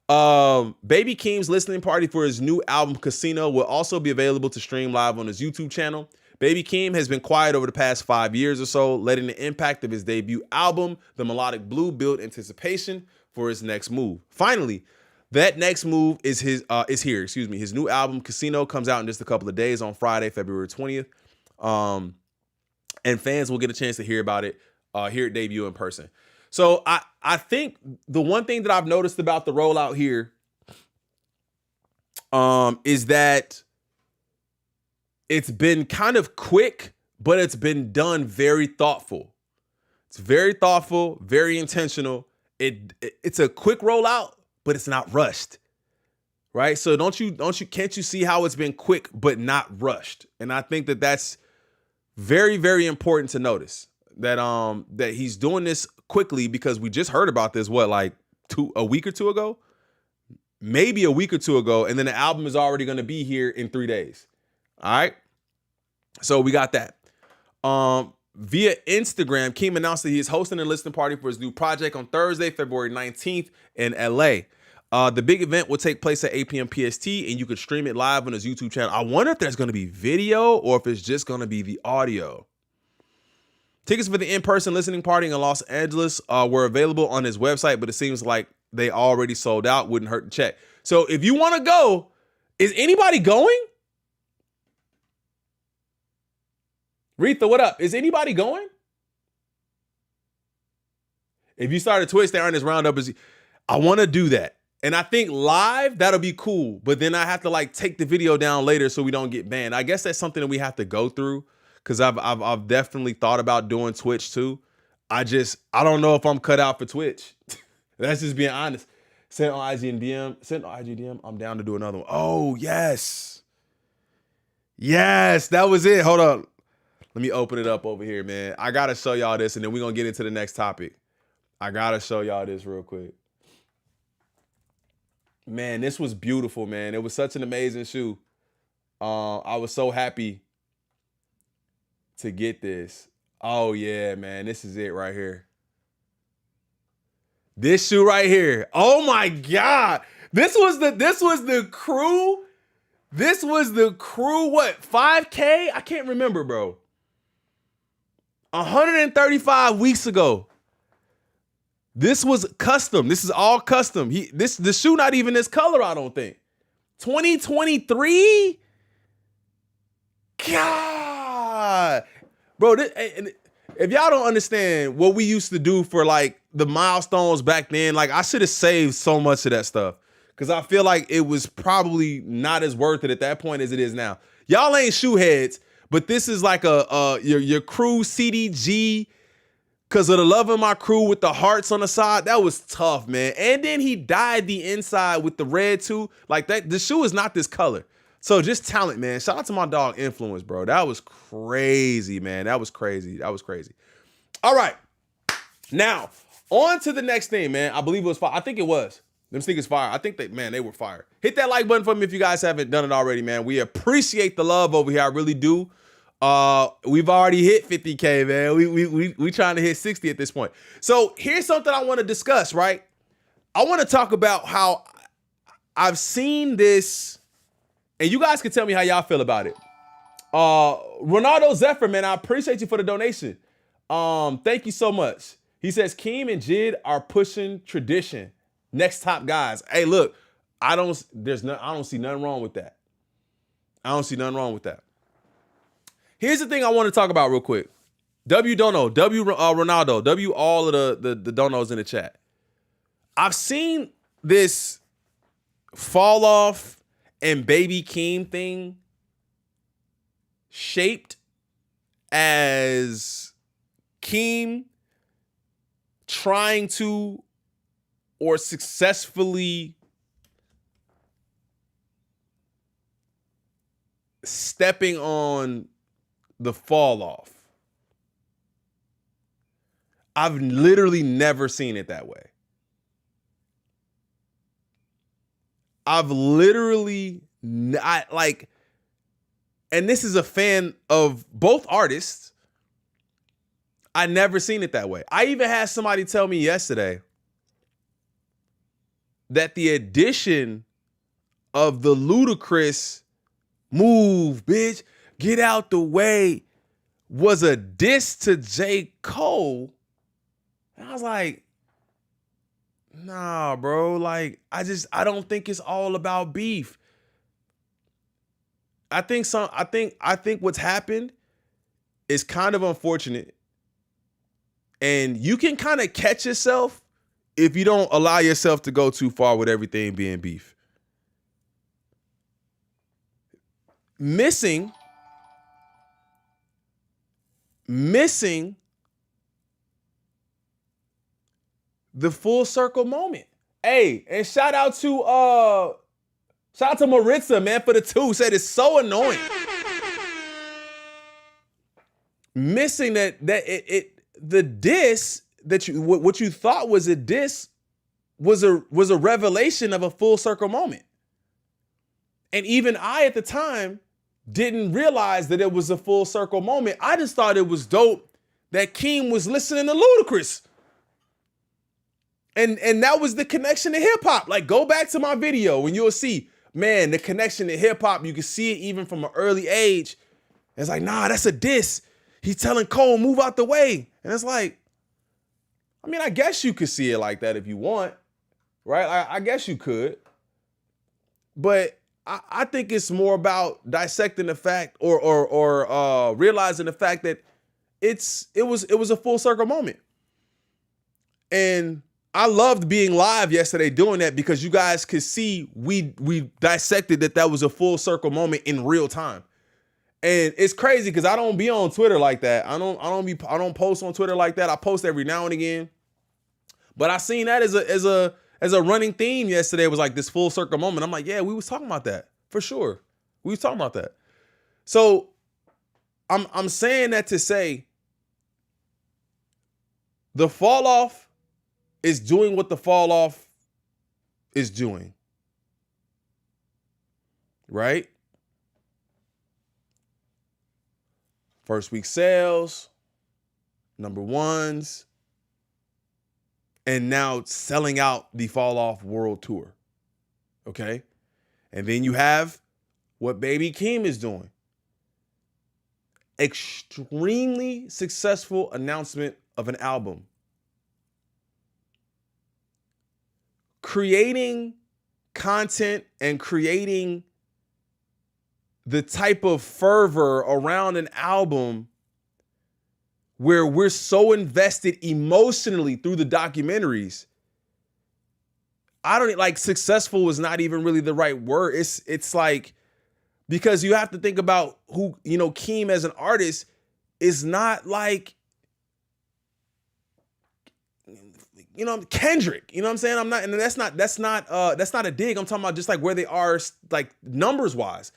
Baby Keem's listening party for his new album Casino will also be available to stream live on his YouTube channel. Baby Keem has been quiet over the past 5 years or so, letting the impact of his debut album, The Melodic Blue, build anticipation for his next move. Finally, that next move is here. His new album Casino comes out in just a couple of days on Friday, February 20th. And fans will get a chance to hear about it, hear it debut in person. So I think the one thing that I've noticed about the rollout here is that it's been kind of quick, but it's been done very thoughtful. It's very thoughtful, very intentional. It's a quick rollout, but it's not rushed. Right? So can't you see how it's been quick but not rushed? And I think that that's very, very important to notice that he's doing this quickly because we just heard about this a week or two ago, maybe a week or two ago, and then the album is already going to be here in 3 days. All right. So we got that. Via Instagram, Keem announced that he is hosting a listening party for his new project on Thursday, February 19th in LA. The big event will take place at 8 p.m. PST, and you can stream it live on his YouTube channel. I wonder if there's going to be video or if it's just going to be the audio. Tickets for the in-person listening party in Los Angeles were available on his website, but it seems like they already sold out. Wouldn't hurt to check. So if you want to go, is anybody going? Retha, what up? Is anybody going? If you start a Twitch, they aren't as round up as you. I want to do that. And I think live, that'll be cool. But then I have to like take the video down later so we don't get banned. I guess that's something that we have to go through because I've definitely thought about doing Twitch too. I don't know if I'm cut out for Twitch. That's just being honest. Send on IG and DM. Send on IG DM. I'm down to do another one. Oh, yes. Yes, that was it. Hold on. Let me open it up over here, man. I got to show y'all this, and then we're going to get into the next topic. I got to show y'all this real quick. Man, this was beautiful, man. It was such an amazing shoe. I was so happy to get this. Oh, yeah, man. This is it right here. This shoe right here. Oh, my God. This was the crew. This was the crew, what, 5K? I can't remember, bro. 135 weeks ago. This was custom. This is all custom. The shoe not even this color, I don't think. 2023? God. Bro, if y'all don't understand what we used to do for like the milestones back then, like I should have saved so much of that stuff. Because I feel like it was probably not as worth it at that point as it is now. Y'all ain't shoe heads, but this is like your crew CDG. Because of the love of my crew with the hearts on the side, that was tough, man. And then he dyed the inside with the red too. Like that, the shoe is not this color. So just talent, man. Shout out to my dog Influence, bro. That was crazy, man. That was crazy. That was crazy. All right. Now, on to the next thing, man. I believe it was fire. I think it was. Them sneakers fire. I think they were fire. Hit that like button for me if you guys haven't done it already, man. We appreciate the love over here. I really do. We've already hit 50K, man. We trying to hit 60 at this point. So here's something I want to discuss, right? I want to talk about how I've seen this, and you guys can tell me how y'all feel about it. Ronaldo Zephyr, man, I appreciate you for the donation. Thank you so much. He says Keem and Jid are pushing tradition. Next top guys. Hey, look, I don't see nothing wrong with that. I don't see nothing wrong with that. Here's the thing I want to talk about real quick. W Dono, W Ronaldo, W all of the donos in the chat. I've seen this fall off and baby Keem thing shaped as Keem trying to or successfully stepping on the fall off. I've literally never seen it that way. I've literally, and this is a fan of both artists. I never seen it that way. I even had somebody tell me yesterday that the addition of the ludicrous move, bitch, get out the way, was a diss to J. Cole. And I was like, nah, bro. Like, I don't think it's all about beef. I think what's happened is kind of unfortunate. And you can kind of catch yourself if you don't allow yourself to go too far with everything being beef. Missing the full circle moment. Hey, and shout out to Maritza, man, for the 2. Said it's so annoying. Missing the diss that what you thought was a diss was a revelation of a full circle moment. And even I at the time didn't realize that it was a full circle moment. I just thought it was dope that Keem was listening to Ludacris. And that was the connection to hip hop. Like, go back to my video and you'll see, man, the connection to hip hop. You can see it even from an early age. It's like, nah, that's a diss. He's telling Cole, move out the way. And it's like, I mean, I guess you could see it like that if you want, right? I guess you could. But I think it's more about dissecting the fact or realizing the fact that it was a full circle moment. And I loved being live yesterday doing that because you guys could see we dissected that was a full circle moment in real time. And it's crazy because I don't be on Twitter like that. I don't post on Twitter like that. I post every now and again. But I seen that as a running theme yesterday. It was like this full circle moment. I'm like, yeah, we was talking about that for sure. We was talking about that. So I'm saying that to say the fall off is doing what the fall off is doing. Right? First week sales, number ones, and now selling out the Fall Off World Tour. Okay? And then you have what Baby Keem is doing. Extremely successful announcement of an album. Creating content and creating the type of fervor around an album where we're so invested emotionally through the documentaries. I don't like successful is not even really the right word. It's like, because you have to think about who, Keem as an artist is not like, Kendrick, you know what I'm saying? I'm not, and that's not a dig. I'm talking about just like where they are, like numbers wise,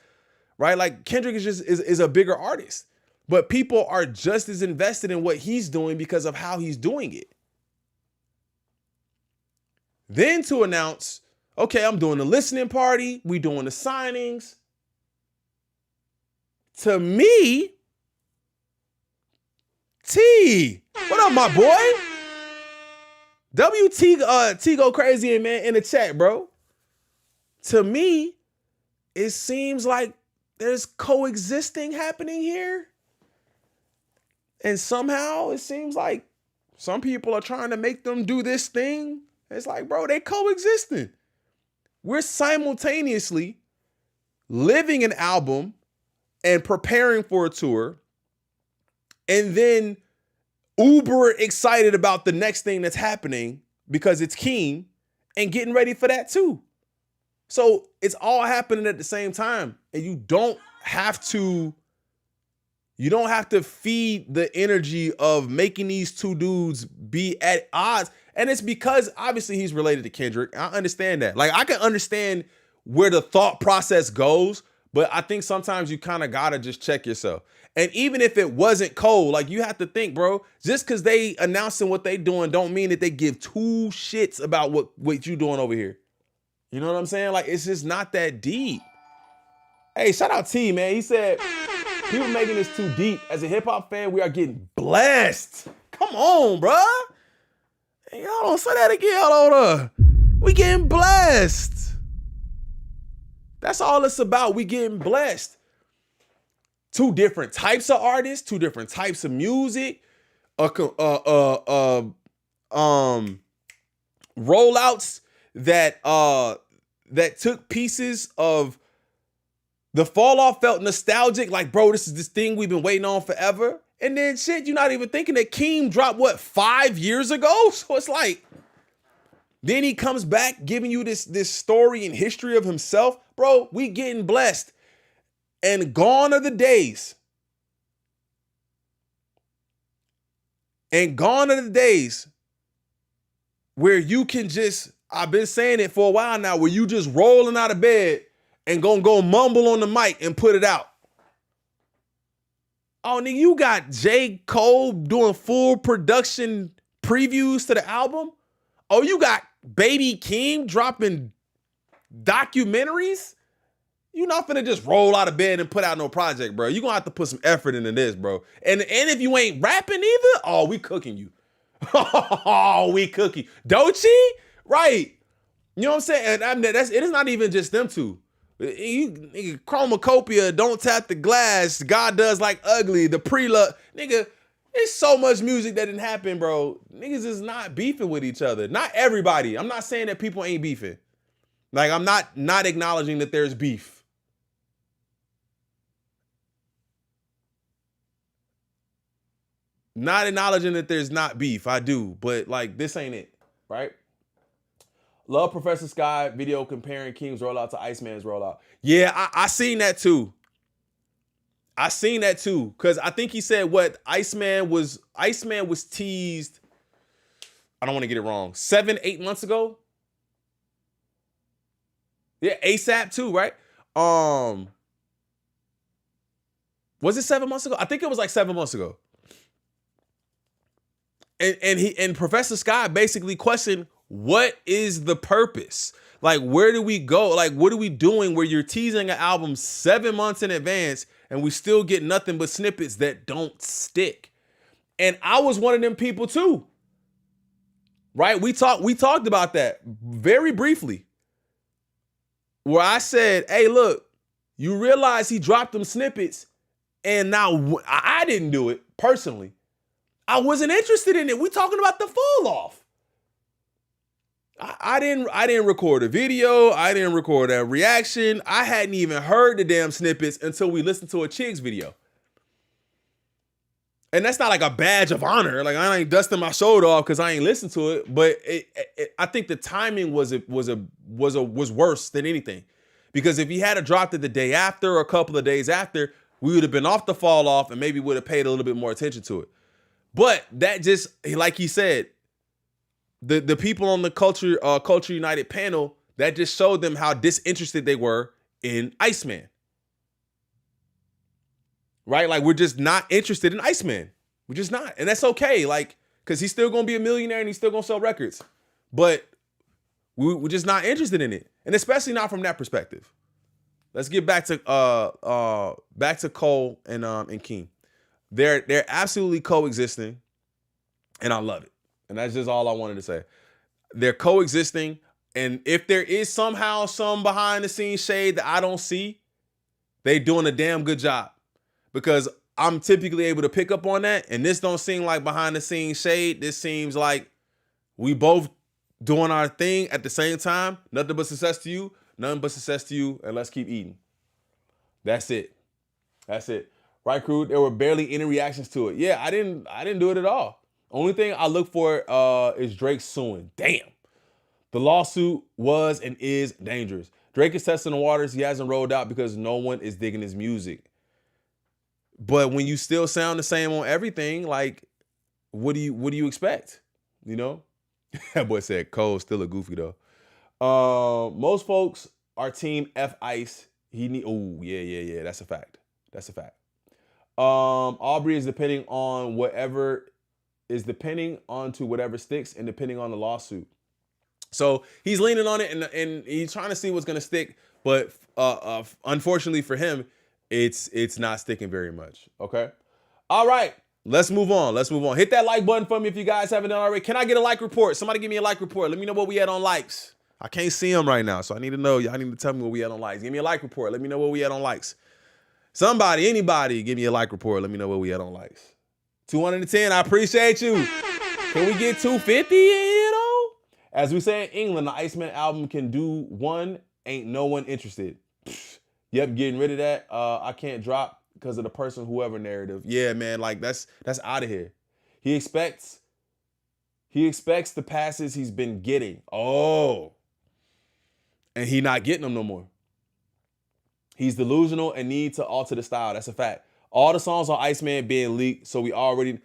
right? Like Kendrick is a bigger artist, but people are just as invested in what he's doing because of how he's doing it. Then to announce, okay, I'm doing the listening party, we doing the signings. To me, T, what up, my boy? T go crazy in the chat, bro. To me, it seems like there's coexisting happening here. And somehow it seems like some people are trying to make them do this thing. It's like, bro, they coexisting. We're simultaneously living an album and preparing for a tour, and then uber excited about the next thing that's happening because it's Keem and getting ready for that too. So it's all happening at the same time, and you don't have to feed the energy of making these two dudes be at odds. And it's because obviously he's related to Kendrick. I understand that. Like, I can understand where the thought process goes, but I think sometimes you kind of gotta just check yourself. And even if it wasn't Cole, like, you have to think, bro, just because they announcing what they doing don't mean that they give two shits about what you doing over here. You know what I'm saying? Like, it's just not that deep. Hey, shout out T, man. He said, people making this too deep. As a hip hop fan, we are getting blessed. Come on, bro. Hey, y'all don't say that again. Hold on. We getting blessed. That's all it's about. We getting blessed. Two different types of artists, two different types of music, rollouts that took pieces of the fall off, felt nostalgic, like, bro, this is this thing we've been waiting on forever. And then shit, you're not even thinking that Keem dropped, 5 years ago? So it's like, then he comes back giving you this story and history of himself. Bro, we getting blessed. And gone are the days. And gone are the days where you can just, I've been saying it for a while now, where you just rolling out of bed and gonna go mumble on the mic and put it out. Oh, nigga, you got J. Cole doing full production previews to the album? Oh, you got Baby Keem dropping documentaries? You're not finna just roll out of bed and put out no project, bro. You're gonna have to put some effort into this, bro. And if you ain't rapping either, oh, we cooking you. Oh, we cooking. Doechii? Right. You know what I'm saying? And it is not even just them two. Nigga, Chromacopia, Don't Tap the Glass, God Does Like Ugly, the Prelude. Nigga, there's so much music that didn't happen, bro. Niggas is not beefing with each other. Not everybody. I'm not saying that people ain't beefing. Like, I'm not acknowledging that there's beef. Not acknowledging that there's not beef. I do, but like this ain't it, right? Love Professor Sky video comparing Keem's rollout to Iceman's rollout. Yeah, I seen that too. I seen that too. Cause I think he said what Iceman was teased. I don't want to get it wrong. 7-8 months ago. Yeah, ASAP too, right? Was it 7 months ago? I think it was like 7 months ago. And Professor Scott basically questioned, what is the purpose? Like, where do we go? Like, what are we doing where you're teasing an album 7 months in advance and we still get nothing but snippets that don't stick? And I was one of them people too. Right? We talked about that very briefly. Where I said, hey, look, you realize he dropped them snippets, and now I didn't do it personally. I wasn't interested in it. We talking about the fall off. I didn't record a video. I didn't record a reaction. I hadn't even heard the damn snippets until we listened to a Chigs video. And that's not like a badge of honor. Like, I ain't dusting my shoulder off because I ain't listened to it. But I think the timing was worse than anything. Because if he had dropped it the day after or a couple of days after, we would have been off the fall off and maybe would have paid a little bit more attention to it. But that just, like he said, the people on the Culture United panel, that just showed them how disinterested they were in Iceman. Right? Like, we're just not interested in Iceman. We're just not. And that's okay. Like, because he's still going to be a millionaire and he's still going to sell records. But we're just not interested in it. And especially not from that perspective. Let's get back to Cole and Keem. They're absolutely coexisting. And I love it. And that's just all I wanted to say. They're coexisting. And if there is somehow some behind the scenes shade that I don't see, they're doing a damn good job. Because I'm typically able to pick up on that. And this don't seem like behind the scenes shade. This seems like we both doing our thing at the same time. Nothing but success to you. Nothing but success to you. And let's keep eating. That's it. That's it. Right, crew? There were barely any reactions to it. Yeah, I didn't do it at all. Only thing I look for is Drake suing. Damn. The lawsuit was and is dangerous. Drake is testing the waters. He hasn't rolled out because no one is digging his music. But when you still sound the same on everything, like, what do you expect? You know? That boy said Cole's still a goofy though. Most folks are team F Ice. Yeah. That's a fact. That's a fact. Aubrey is depending on whatever sticks and depending on the lawsuit. So he's leaning on it and he's trying to see what's gonna stick. But unfortunately for him, it's not sticking very much. Okay. All right. Let's move on. Hit that like button for me if you guys haven't done already. Can I get a like report? Somebody give me a like report. Let me know what we had on likes. I can't see them right now, so I need to know. Y'all need to tell me what we had on likes. Give me a like report. Let me know what we had on likes. Somebody, anybody, give me a like report. Let me know what we had on likes. 210, I appreciate you. Can we get 250 in, though? As we say in England, the Iceman album can do one, ain't no one interested. Yep, getting rid of that. I can't drop because of the person whoever narrative. Yeah, man, like that's out of here. He expects the passes he's been getting. Oh. And he not getting them no more. He's delusional and need to alter the style. That's a fact. All the songs on Iceman being leaked, so we already...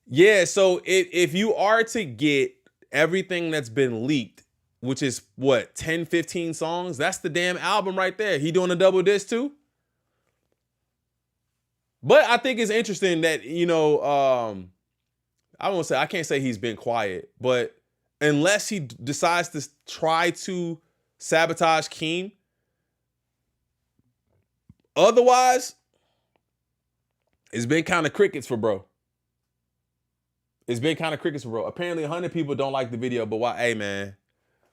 Yeah, so if you are to get everything that's been leaked, which is, what, 10, 15 songs? That's the damn album right there. He doing a double disc too? But I think it's interesting that, I can't say he's been quiet, but unless he decides to try to sabotage Keem, otherwise, it's been kind of crickets for bro. Apparently 100 people don't like the video, but why? Hey, man,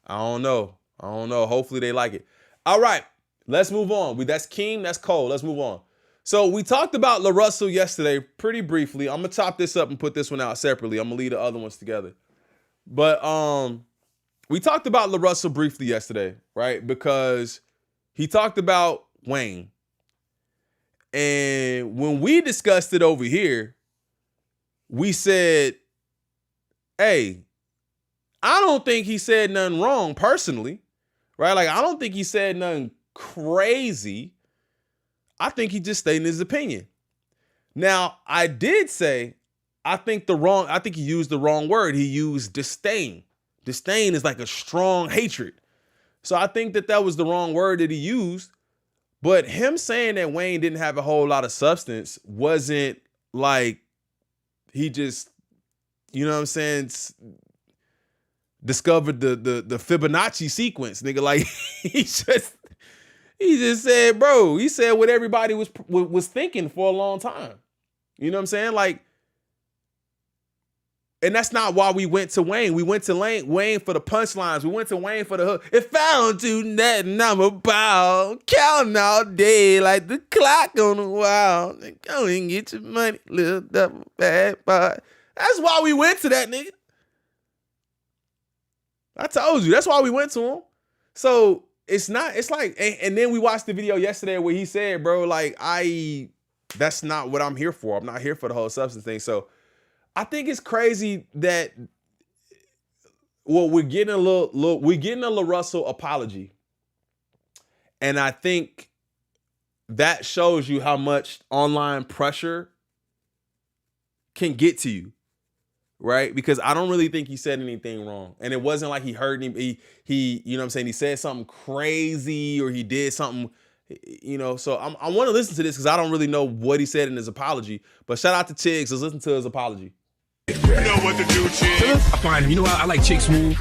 I don't know. Hopefully they like it. All right, let's move on. That's Keem, that's Cole. Let's move on. So we talked about Larussel yesterday pretty briefly. I'm going to chop this up and put this one out separately. I'm going to leave the other ones together. But we talked about Larussel briefly yesterday, right? Because he talked about Wayne. And when we discussed it over here, we said, hey, I don't think he said nothing wrong personally, right? Like, I don't think he said nothing crazy. I think he just stated his opinion. Now, I did say, I think he used the wrong word. He used disdain. Disdain is like a strong hatred. So I think that was the wrong word that he used. But him saying that Wayne didn't have a whole lot of substance wasn't like he just, you know what I'm saying, discovered the Fibonacci sequence, nigga. Like he just said, bro, he said what everybody was thinking for a long time. You know what I'm saying? Like, and that's not why we went to Wayne. We went to Wayne for the punchlines. We went to Wayne for the hook. If I don't do nothing, I'm about counting all day like the clock on the wall. Go and get your money, little double bad boy. That's why we went to that nigga. I told you. That's why we went to him. So it's like, and then we watched the video yesterday where he said, bro, like, that's not what I'm here for. I'm not here for the whole substance thing. So I think it's crazy that, well, we're getting a Larussel apology. And I think that shows you how much online pressure can get to you, right? Because I don't really think he said anything wrong. And it wasn't like he heard him, he you know what I'm saying, he said something crazy or he did something, you know. So I want to listen to this because I don't really know what he said in his apology. But shout out to Tiggs. Let's listen to his apology. You know what to do, Chicks. I find him. You know, I like Chick Smooth.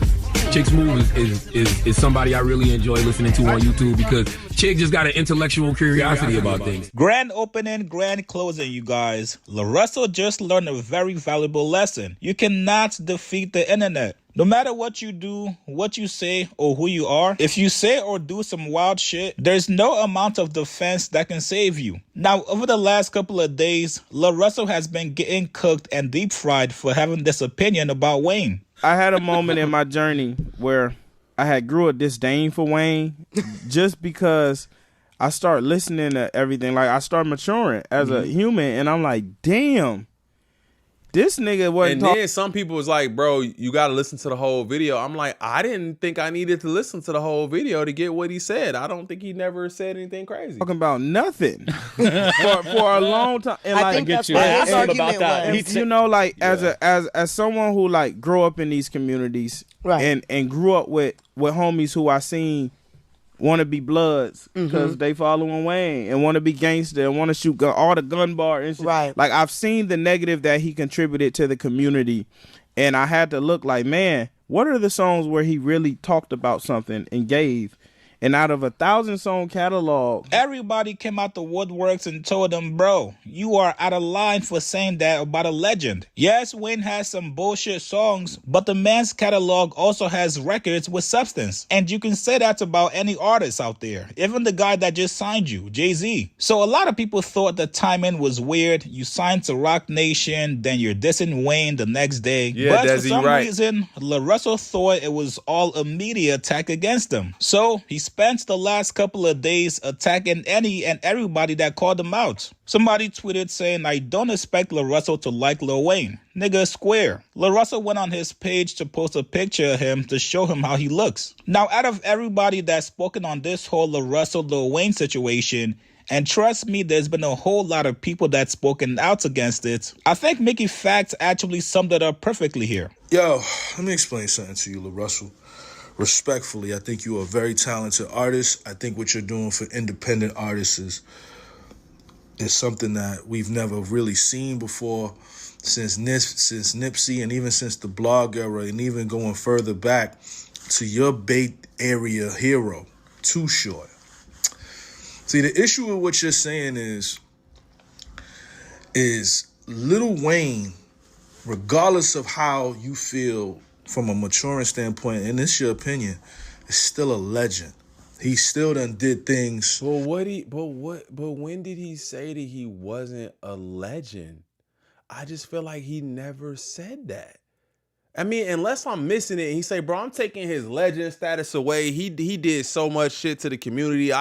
Chick Smooth is somebody I really enjoy listening to on YouTube because Chick just got an intellectual curiosity about things. Grand opening, grand closing, you guys. Larussel just learned a very valuable lesson. You cannot defeat the internet. No matter what you do, what you say, or who you are, if you say or do some wild shit, there's no amount of defense that can save you. Now, over the last couple of days, Larussel has been getting cooked and deep fried for having this opinion about Wayne. I had a moment in my journey where I had grew a disdain for Wayne just because I started listening to everything. Like, I started maturing as a human, and I'm like, damn. This nigga wasn't talking. And then some people was like, bro, you got to listen to the whole video. I'm like, I didn't think I needed to listen to the whole video to get what he said. I don't think he never said anything crazy. Talking about nothing for a long time. And I think that's what his argument was. You know, like, as someone who, like, grew up in these communities, right, and grew up with homies who I seen want to be bloods because they following Wayne and want to be gangster and want to shoot all the gun bar and shit. Right. Like, I've seen the negative that he contributed to the community, and I had to look like, man, what are the songs where he really talked about something and gave? And out of a 1,000-song catalog, everybody came out the woodworks and told him, bro, you are out of line for saying that about a legend. Yes, Wayne has some bullshit songs, but the man's catalog also has records with substance. And you can say that about any artist out there, even the guy that just signed you, Jay-Z. So a lot of people thought the timing was weird. You signed to Rock Nation, then you're dissing Wayne the next day. Yeah, but for some reason, Larussel thought it was all a media attack against him. So he spent the last couple of days attacking any and everybody that called him out. Somebody tweeted saying, I don't expect Larussel to like Lil Wayne. Nigga square. Larussel went on his page to post a picture of him to show him how he looks. Now, out of everybody that's spoken on this whole Larussel Lil Wayne situation, and trust me, there's been a whole lot of people that's spoken out against it, I think Mickey Facts actually summed it up perfectly here. Yo, let me explain something to you, Larussel. Respectfully, I think you're a very talented artist. I think what you're doing for independent artists is something that we've never really seen before since Nipsey and even since the blog era and even going further back to your Bay Area hero, Too Short. See, the issue with what you're saying is Lil Wayne, regardless of how you feel from a maturing standpoint, and it's your opinion, is still a legend. He still done did things. But when did he say that he wasn't a legend? I just feel like he never said that. I mean, unless I'm missing it, and he say, bro, I'm taking his legend status away. He did so much shit to the community.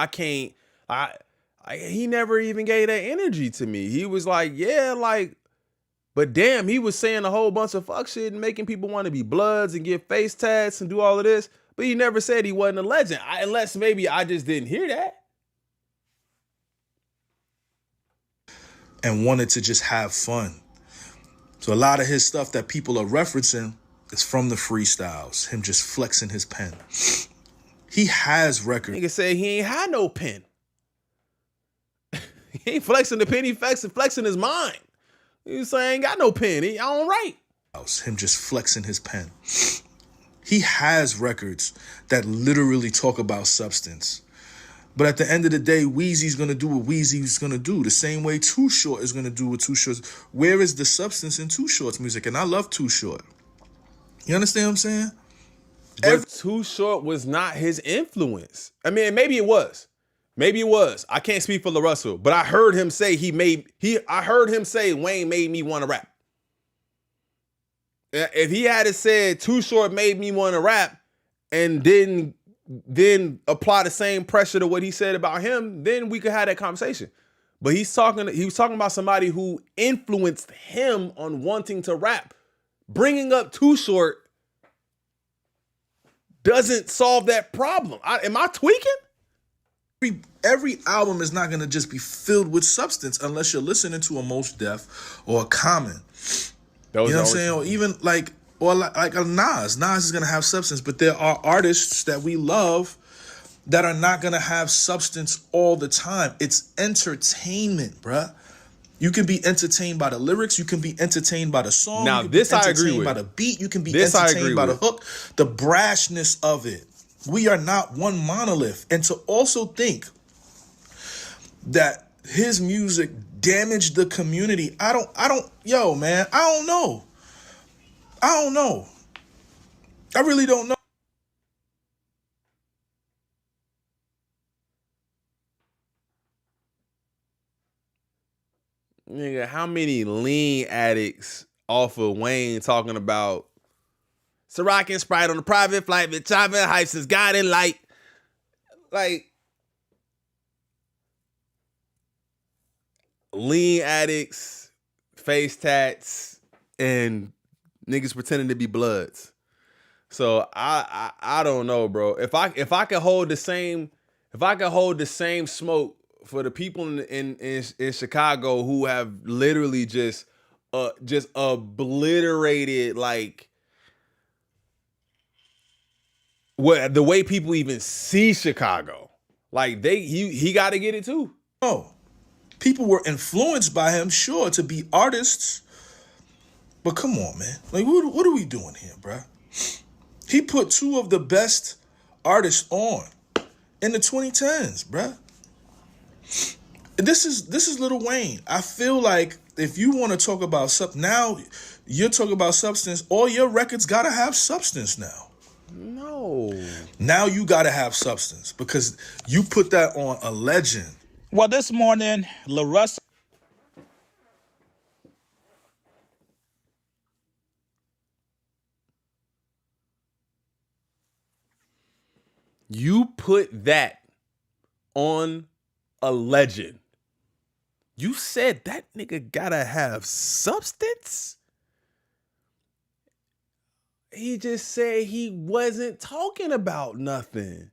He never even gave that energy to me. He was like, yeah, like, But damn, he was saying a whole bunch of fuck shit and making people want to be Bloods and get face tats and do all of this. But he never said he wasn't a legend, unless maybe I just didn't hear that. And wanted to just have fun. So a lot of his stuff that people are referencing is from the freestyles, him just flexing his pen. He has records. Nigga say he ain't had no pen. He ain't flexing the pen, he flexing his mind. He say I ain't got no pen, I don't write. Him just flexing his pen. He has records that literally talk about substance. But at the end of the day, Weezy's going to do what Weezy's going to do. The same way Too Short is going to do what Too Short's. Where is the substance in Too Short's music? And I love Too Short. You understand what I'm saying? But Too Short was not his influence. I mean, maybe it was. Maybe it was. I can't speak for Larussel, but I heard him say I heard him say Wayne made me want to rap. If he had said Too Short made me want to rap and then apply the same pressure to what he said about him, then we could have that conversation. But he was talking about somebody who influenced him on wanting to rap. Bringing up Too Short doesn't solve that problem. Am I tweaking? Every album is not going to just be filled with substance unless you're listening to a Mos Def or a Common. You know what I'm saying? Or even like a Nas. Nas is going to have substance, but there are artists that we love that are not going to have substance all the time. It's entertainment, bruh. You can be entertained by the lyrics. You can be entertained by the song. Now, this I agree with. By the beat. You can be entertained by the hook. The brashness of it. We are not one monolith. And to also think that his music damaged the community, I don't know. I really don't know. Nigga, how many lean addicts off of Wayne talking about Ciroc and Sprite on a private flight with chopping hype since God in light? Like, lean addicts, face tats, and niggas pretending to be Bloods. So I don't know, bro. If I could hold the same smoke for the people in Chicago who have literally just obliterated like what the way people even see Chicago, like he got to get it too. Oh, people were influenced by him, sure, to be artists, but come on, man. Like, what are we doing here, bruh? He put two of the best artists on in the 2010s, bruh. This is Lil Wayne. I feel like if you want to talk about something now, you're talking about substance. All your records gotta have substance now. No. Now you gotta have substance because you put that on a legend. Well, this morning, Larussel. You put that on a legend. You said that nigga gotta have substance? He just said he wasn't talking about nothing.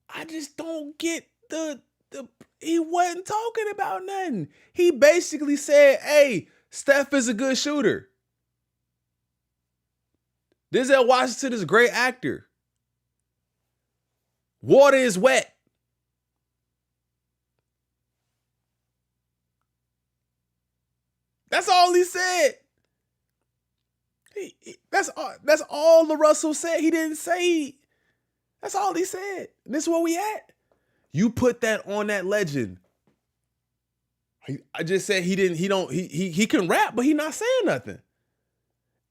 I just don't get he wasn't talking about nothing. He basically said, hey, Steph is a good shooter. Denzel Washington is a great actor. Water is wet. That's all he said. That's all Larussel said. He didn't say. That's all he said. This is where we at. You put that on that legend. I just said he can rap, but he not saying nothing.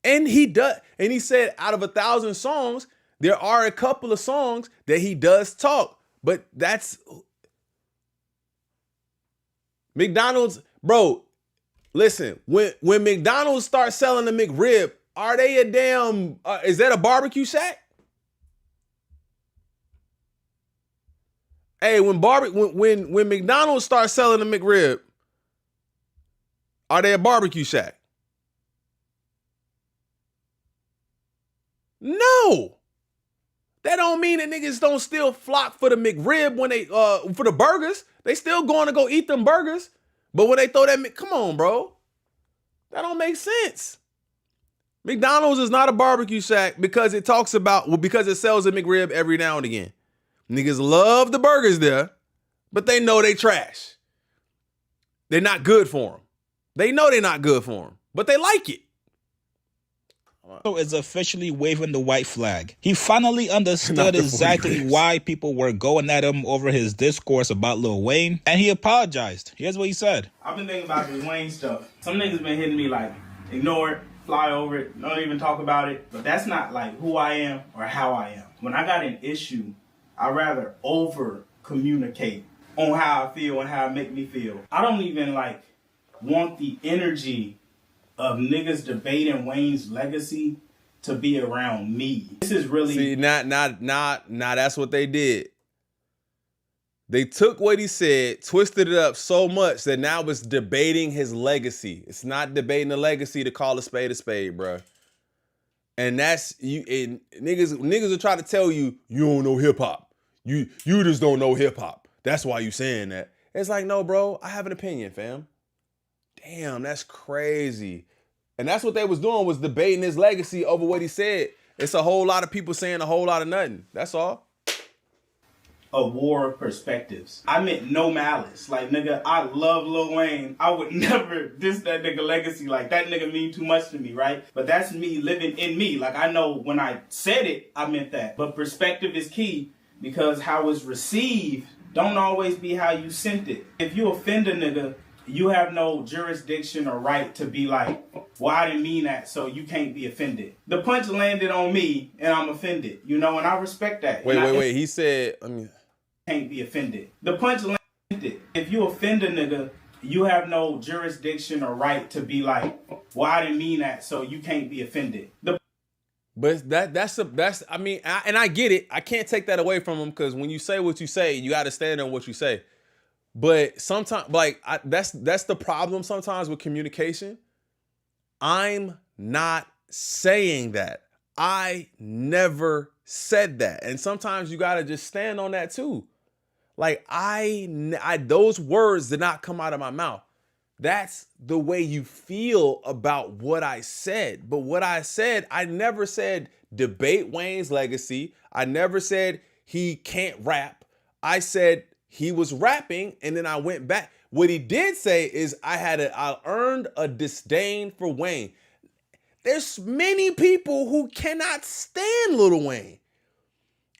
And he does. And he said out of 1,000 songs, there are a couple of songs that he does talk, but that's McDonald's, bro. Listen, when McDonald's starts selling the McRib, are they a damn? Is that a barbecue shack? Hey, when McDonald's starts selling the McRib, Are they a barbecue shack? No. That don't mean that niggas don't still flock for the McRib when they for the burgers. They still going to go eat them burgers. But when they throw that, come on, bro. That don't make sense. McDonald's is not a barbecue shack because it talks about, because it sells a McRib every now and again. Niggas love the burgers there, but they know they trash. They're not good for them. They know they're not good for them, but they like it. Is officially waving the white flag. He finally understood exactly why people were going at him over his discourse about Lil Wayne, and he apologized. Here's what he said. I've been thinking about this Wayne stuff. Some niggas been hitting me like, ignore it, fly over it, don't even talk about it. But that's not like who I am or how I am. When I got an issue, I'd rather over communicate on how I feel and how it make me feel. I don't even like want the energy of niggas debating Wayne's legacy to be around me. This is really... See, that's what they did. They took what he said, twisted it up so much that now it's debating his legacy. It's not debating the legacy to call a spade, bro. And that's you. And niggas will try to tell you don't know hip hop. You just don't know hip hop. That's why you saying that. It's like, no, bro. I have an opinion, fam. Damn, that's crazy. And that's what they was doing, was debating his legacy over what he said. It's a whole lot of people saying a whole lot of nothing. That's all. A war of perspectives. I meant no malice. Like, nigga, I love Lil Wayne. I would never diss that nigga legacy. Like, that nigga mean too much to me, right? But that's me living in me. Like, I know when I said it, I meant that. But perspective is key, because how it's received don't always be how you sent it. If you offend a nigga, you have no jurisdiction or right to be like, well, I didn't mean that, so you can't be offended. The punch landed on me, and I'm offended, you know, and I respect that. Wait. He said, can't be offended. The punch landed. If you offend a nigga, you have no jurisdiction or right to be like, well, I didn't mean that, so you can't be offended. But I get it. I can't take that away from him, because when you say what you say, you got to stand on what you say. But sometimes, that's the problem sometimes with communication. I'm not saying that. I never said that. And sometimes you got to just stand on that too. Like, those words did not come out of my mouth. That's the way you feel about what I said. But what I said, I never said debate Wayne's legacy. I never said he can't rap. I said he was rapping, and then I went back. What he did say is I earned a disdain for Wayne. There's many people who cannot stand Lil Wayne.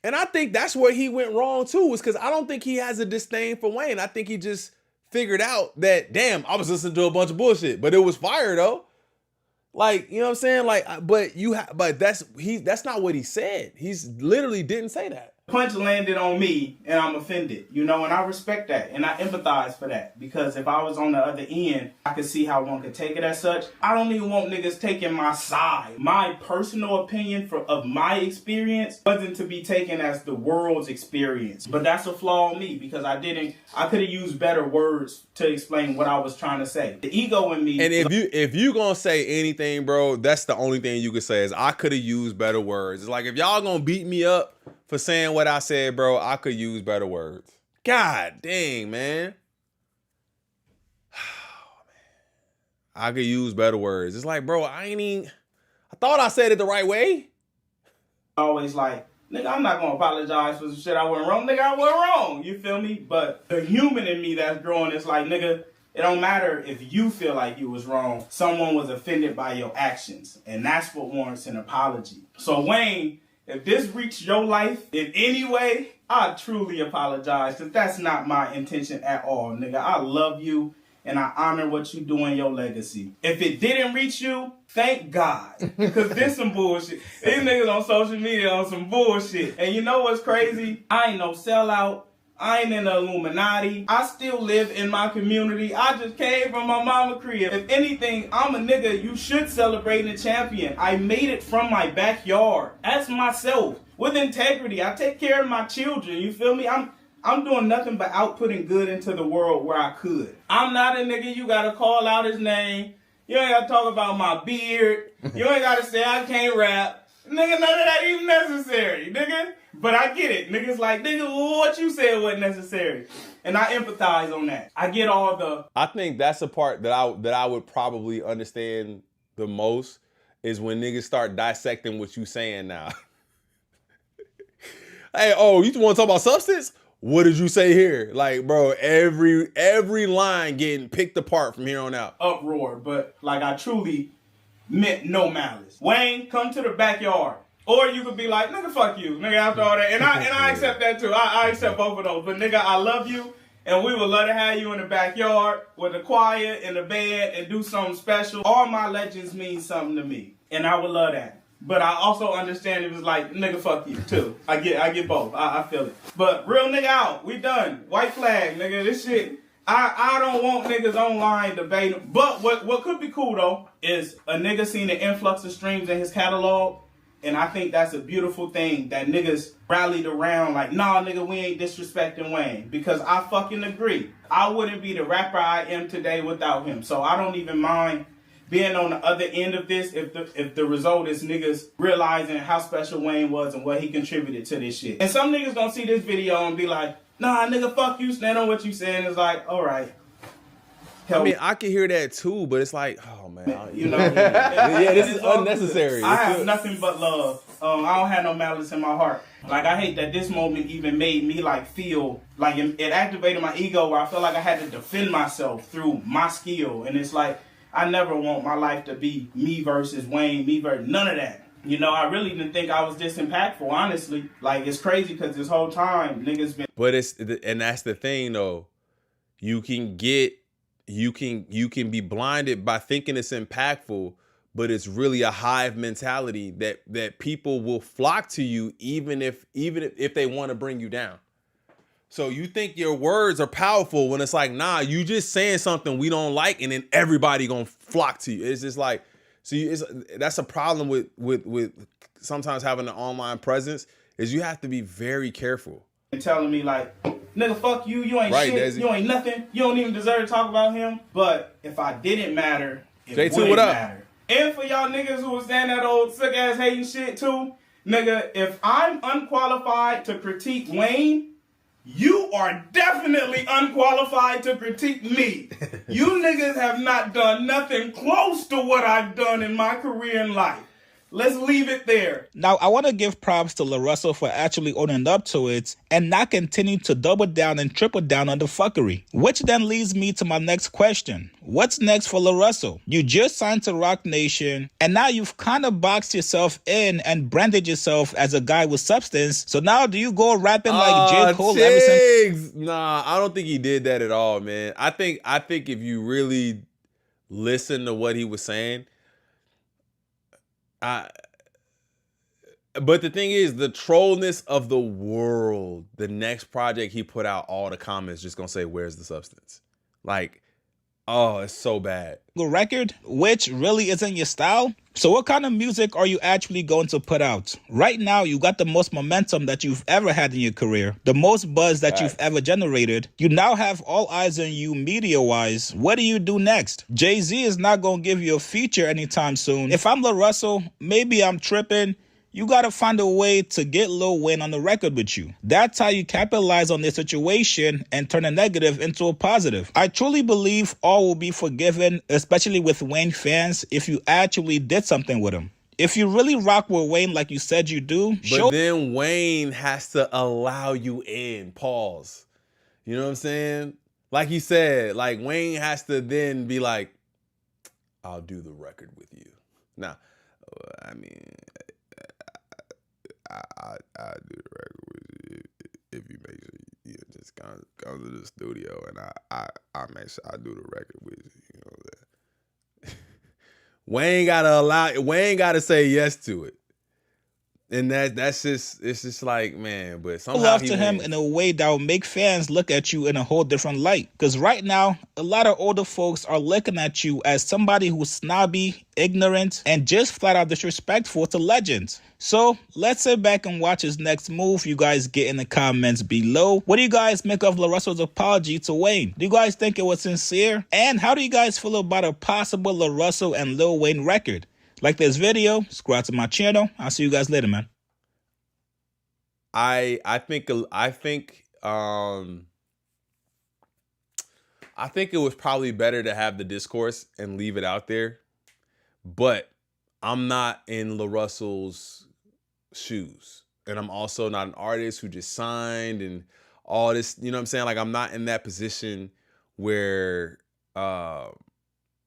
And I think that's where he went wrong too, is because I don't think he has a disdain for Wayne. I think he just figured out that, damn, I was listening to a bunch of bullshit, but it was fire though. Like, you know what I'm saying? Like, but that's not what he said. He's literally didn't say that. Punch landed on me, and I'm offended, you know, and I respect that, and I empathize for that, because if I was on the other end, I could see how one could take it as such. I don't even want niggas taking my side. My personal opinion of my experience wasn't to be taken as the world's experience, but that's a flaw in me, because I could have used better words to explain what I was trying to say. The ego in me. And if you gonna say anything, bro, that's the only thing you could say is I could have used better words. It's like, if y'all gonna beat me up for saying what I said, bro, I could use better words. God dang, man. I could use better words. It's like, bro, I thought I said it the right way. Always like, nigga, I'm not gonna apologize for some shit I went wrong. Nigga, I went wrong. You feel me? But the human in me that's growing is like, nigga, it don't matter if you feel like you was wrong. Someone was offended by your actions. And that's what warrants an apology. So Wayne, if this reached your life in any way, I truly apologize, because that's not my intention at all, nigga. I love you, and I honor what you do in your legacy. If it didn't reach you, thank God, because this some bullshit. These niggas on social media on some bullshit. And you know what's crazy? I ain't no sellout. I ain't in the Illuminati. I still live in my community. I just came from my mama crib. If anything, I'm a nigga you should celebrate a champion. I made it from my backyard. That's myself. With integrity. I take care of my children. You feel me? I'm I'm doing nothing but outputting good into the world where I could. I'm not a nigga you gotta call out his name. You ain't gotta talk about my beard. You ain't gotta say I can't rap. Nigga, none of that even necessary, nigga. But I get it. Niggas like, nigga, what you said wasn't necessary. And I empathize on that. I get all the... I think that's the part that I would probably understand the most is when niggas start dissecting what you saying now. Hey, oh, you want to talk about substance? What did you say here? Like, bro, every line getting picked apart from here on out. Uproar, but like I truly meant no malice. Wayne, come to the backyard. Or you could be like, nigga, fuck you, nigga, after all that. And I accept that too. I accept both of those. But nigga, I love you, and we would love to have you in the backyard with the choir and the band and do something special. All my legends mean something to me, and I would love that. But I also understand it was like, nigga, fuck you too. I get both. I feel it. But real nigga out. We done. White flag, nigga. This shit. I don't want niggas online debating. But what could be cool though is a nigga seen the influx of streams in his catalog. And I think that's a beautiful thing that niggas rallied around like, nah, nigga, we ain't disrespecting Wayne. Because I fucking agree. I wouldn't be the rapper I am today without him. So I don't even mind being on the other end of this if the result is niggas realizing how special Wayne was and what he contributed to this shit. And some niggas gonna see this video and be like, nah, nigga, fuck you, stand on what you said. And it's like, all right. I mean, I can hear that too, but it's like, oh man, You know, yeah, this is unnecessary. I have nothing but love. I don't have no malice in my heart. Like, I hate that this moment even made me like feel like it activated my ego where I felt like I had to defend myself through my skill. And it's like, I never want my life to be me versus Wayne, me versus none of that. You know, I really didn't think I was this impactful, honestly. Like, it's crazy because this whole time niggas been. But and that's the thing though. You can be blinded by thinking it's impactful, but it's really a hive mentality that people will flock to you even if they want to bring you down. So you think your words are powerful when it's like, nah, you just saying something we don't like, and then everybody gonna flock to you. It's just like, see, that's a problem with sometimes having an online presence is you have to be very careful. And telling me like, nigga, fuck you, you ain't right, shit, Desi. you ain't nothing, you don't even deserve to talk about him. But if I didn't matter, it J2, wouldn't what up? matter. And for y'all niggas who was saying that old sick ass hating shit too, nigga, if I'm unqualified to critique Wayne, you are definitely unqualified to critique me. You niggas have not done nothing close to what I've done in my career in life. Let's leave it there. Now, I want to give props to Larussel for actually owning up to it and not continuing to double down and triple down on the fuckery. Which then leads me to my next question. What's next for Larussel? You just signed to Roc Nation, and now you've kind of boxed yourself in and branded yourself as a guy with substance. So now do you go rapping like J. Cole ever since? Nah, I don't think he did that at all, man. I think if you really listen to what he was saying, but the thing is, the trollness of the world, the next project he put out, all the comments just gonna say, where's the substance? Like, oh, it's so bad. A record, which really isn't your style? So what kind of music are you actually going to put out? Right now, you got the most momentum that you've ever had in your career, the most buzz that you've ever generated. You now have all eyes on you media-wise. What do you do next? Jay-Z is not going to give you a feature anytime soon. If I'm Larussel, maybe I'm tripping. You gotta find a way to get Lil Wayne on the record with you. That's how you capitalize on this situation and turn a negative into a positive. I truly believe all will be forgiven, especially with Wayne fans, if you actually did something with him. If you really rock with Wayne like you said you do, but then Wayne has to allow you in. Pause. You know what I'm saying? Like he said, like Wayne has to then be like, I'll do the record with you. Now, I mean, I do the record with you if you make sure you just come to the studio and I make sure I do the record with you. You know what I'm saying? Wayne gotta say yes to it. And that's just, it's just like, man, but somehow love he to him wins. in a way that will make fans look at you in a whole different light. Because right now, a lot of older folks are looking at you as somebody who's snobby, ignorant, and just flat out disrespectful to legends. So let's sit back and watch his next move. You guys get in the comments below. What do you guys make of Larussel's apology to Wayne? Do you guys think it was sincere? And how do you guys feel about a possible Larussel and Lil Wayne record? Like this video, subscribe to my channel. I'll see you guys later, man. I think it was probably better to have the discourse and leave it out there. But I'm not in Larussel's shoes. And I'm also not an artist who just signed and all this, you know what I'm saying? Like, I'm not in that position where now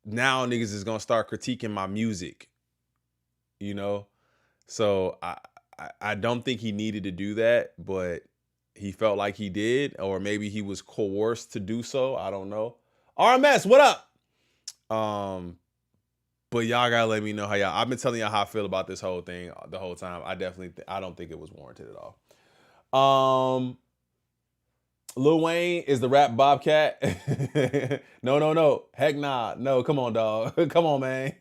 niggas is gonna start critiquing my music, you know? So I don't think he needed to do that, but he felt like he did, or maybe he was coerced to do so. I don't know. RMS, what up? But y'all gotta let me know how y'all. I've been telling y'all how I feel about this whole thing the whole time. I don't think it was warranted at all. Lil Wayne is the rap Bobcat. No. Heck nah. No, come on, dog. Come on, man.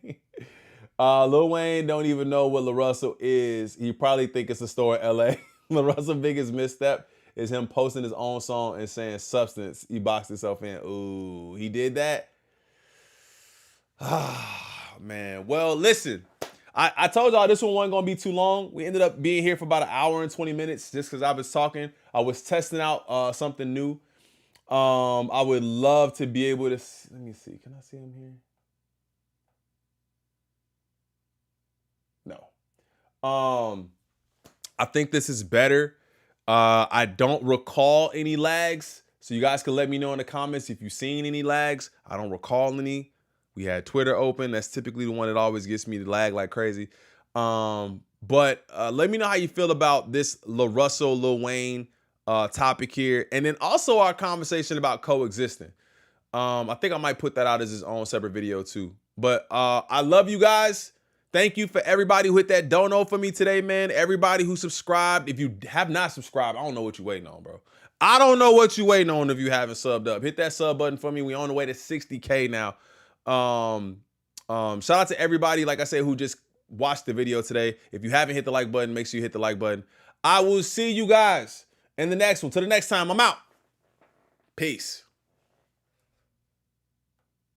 Lil Wayne don't even know what Larussel is. He probably think it's a store in LA. Larussel's biggest misstep is him posting his own song and saying substance. He boxed himself in. Ooh, he did that? Ah, man. Well, listen. I told y'all this one wasn't going to be too long. We ended up being here for about an hour and 20 minutes just because I was talking. I was testing out something new. I would love to be able to... Let me see. Can I see him here? No. I think this is better. I don't recall any lags, so you guys can let me know in the comments if you've seen any lags. I don't recall any. We had Twitter open. That's typically the one that always gets me to lag like crazy. But let me know how you feel about this Larussel, Lil Wayne topic here, and then also our conversation about coexisting. I think I might put that out as his own separate video too. But I love you guys. Thank you for everybody who hit that dono for me today, man. Everybody who subscribed. If you have not subscribed, I don't know what you're waiting on, bro. I don't know what you're waiting on if you haven't subbed up. Hit that sub button for me. We on the way to 60K now. Shout out to everybody, like I said, who just watched the video today. If you haven't hit the like button, make sure you hit the like button. I will see you guys in the next one. Till the next time, I'm out. Peace.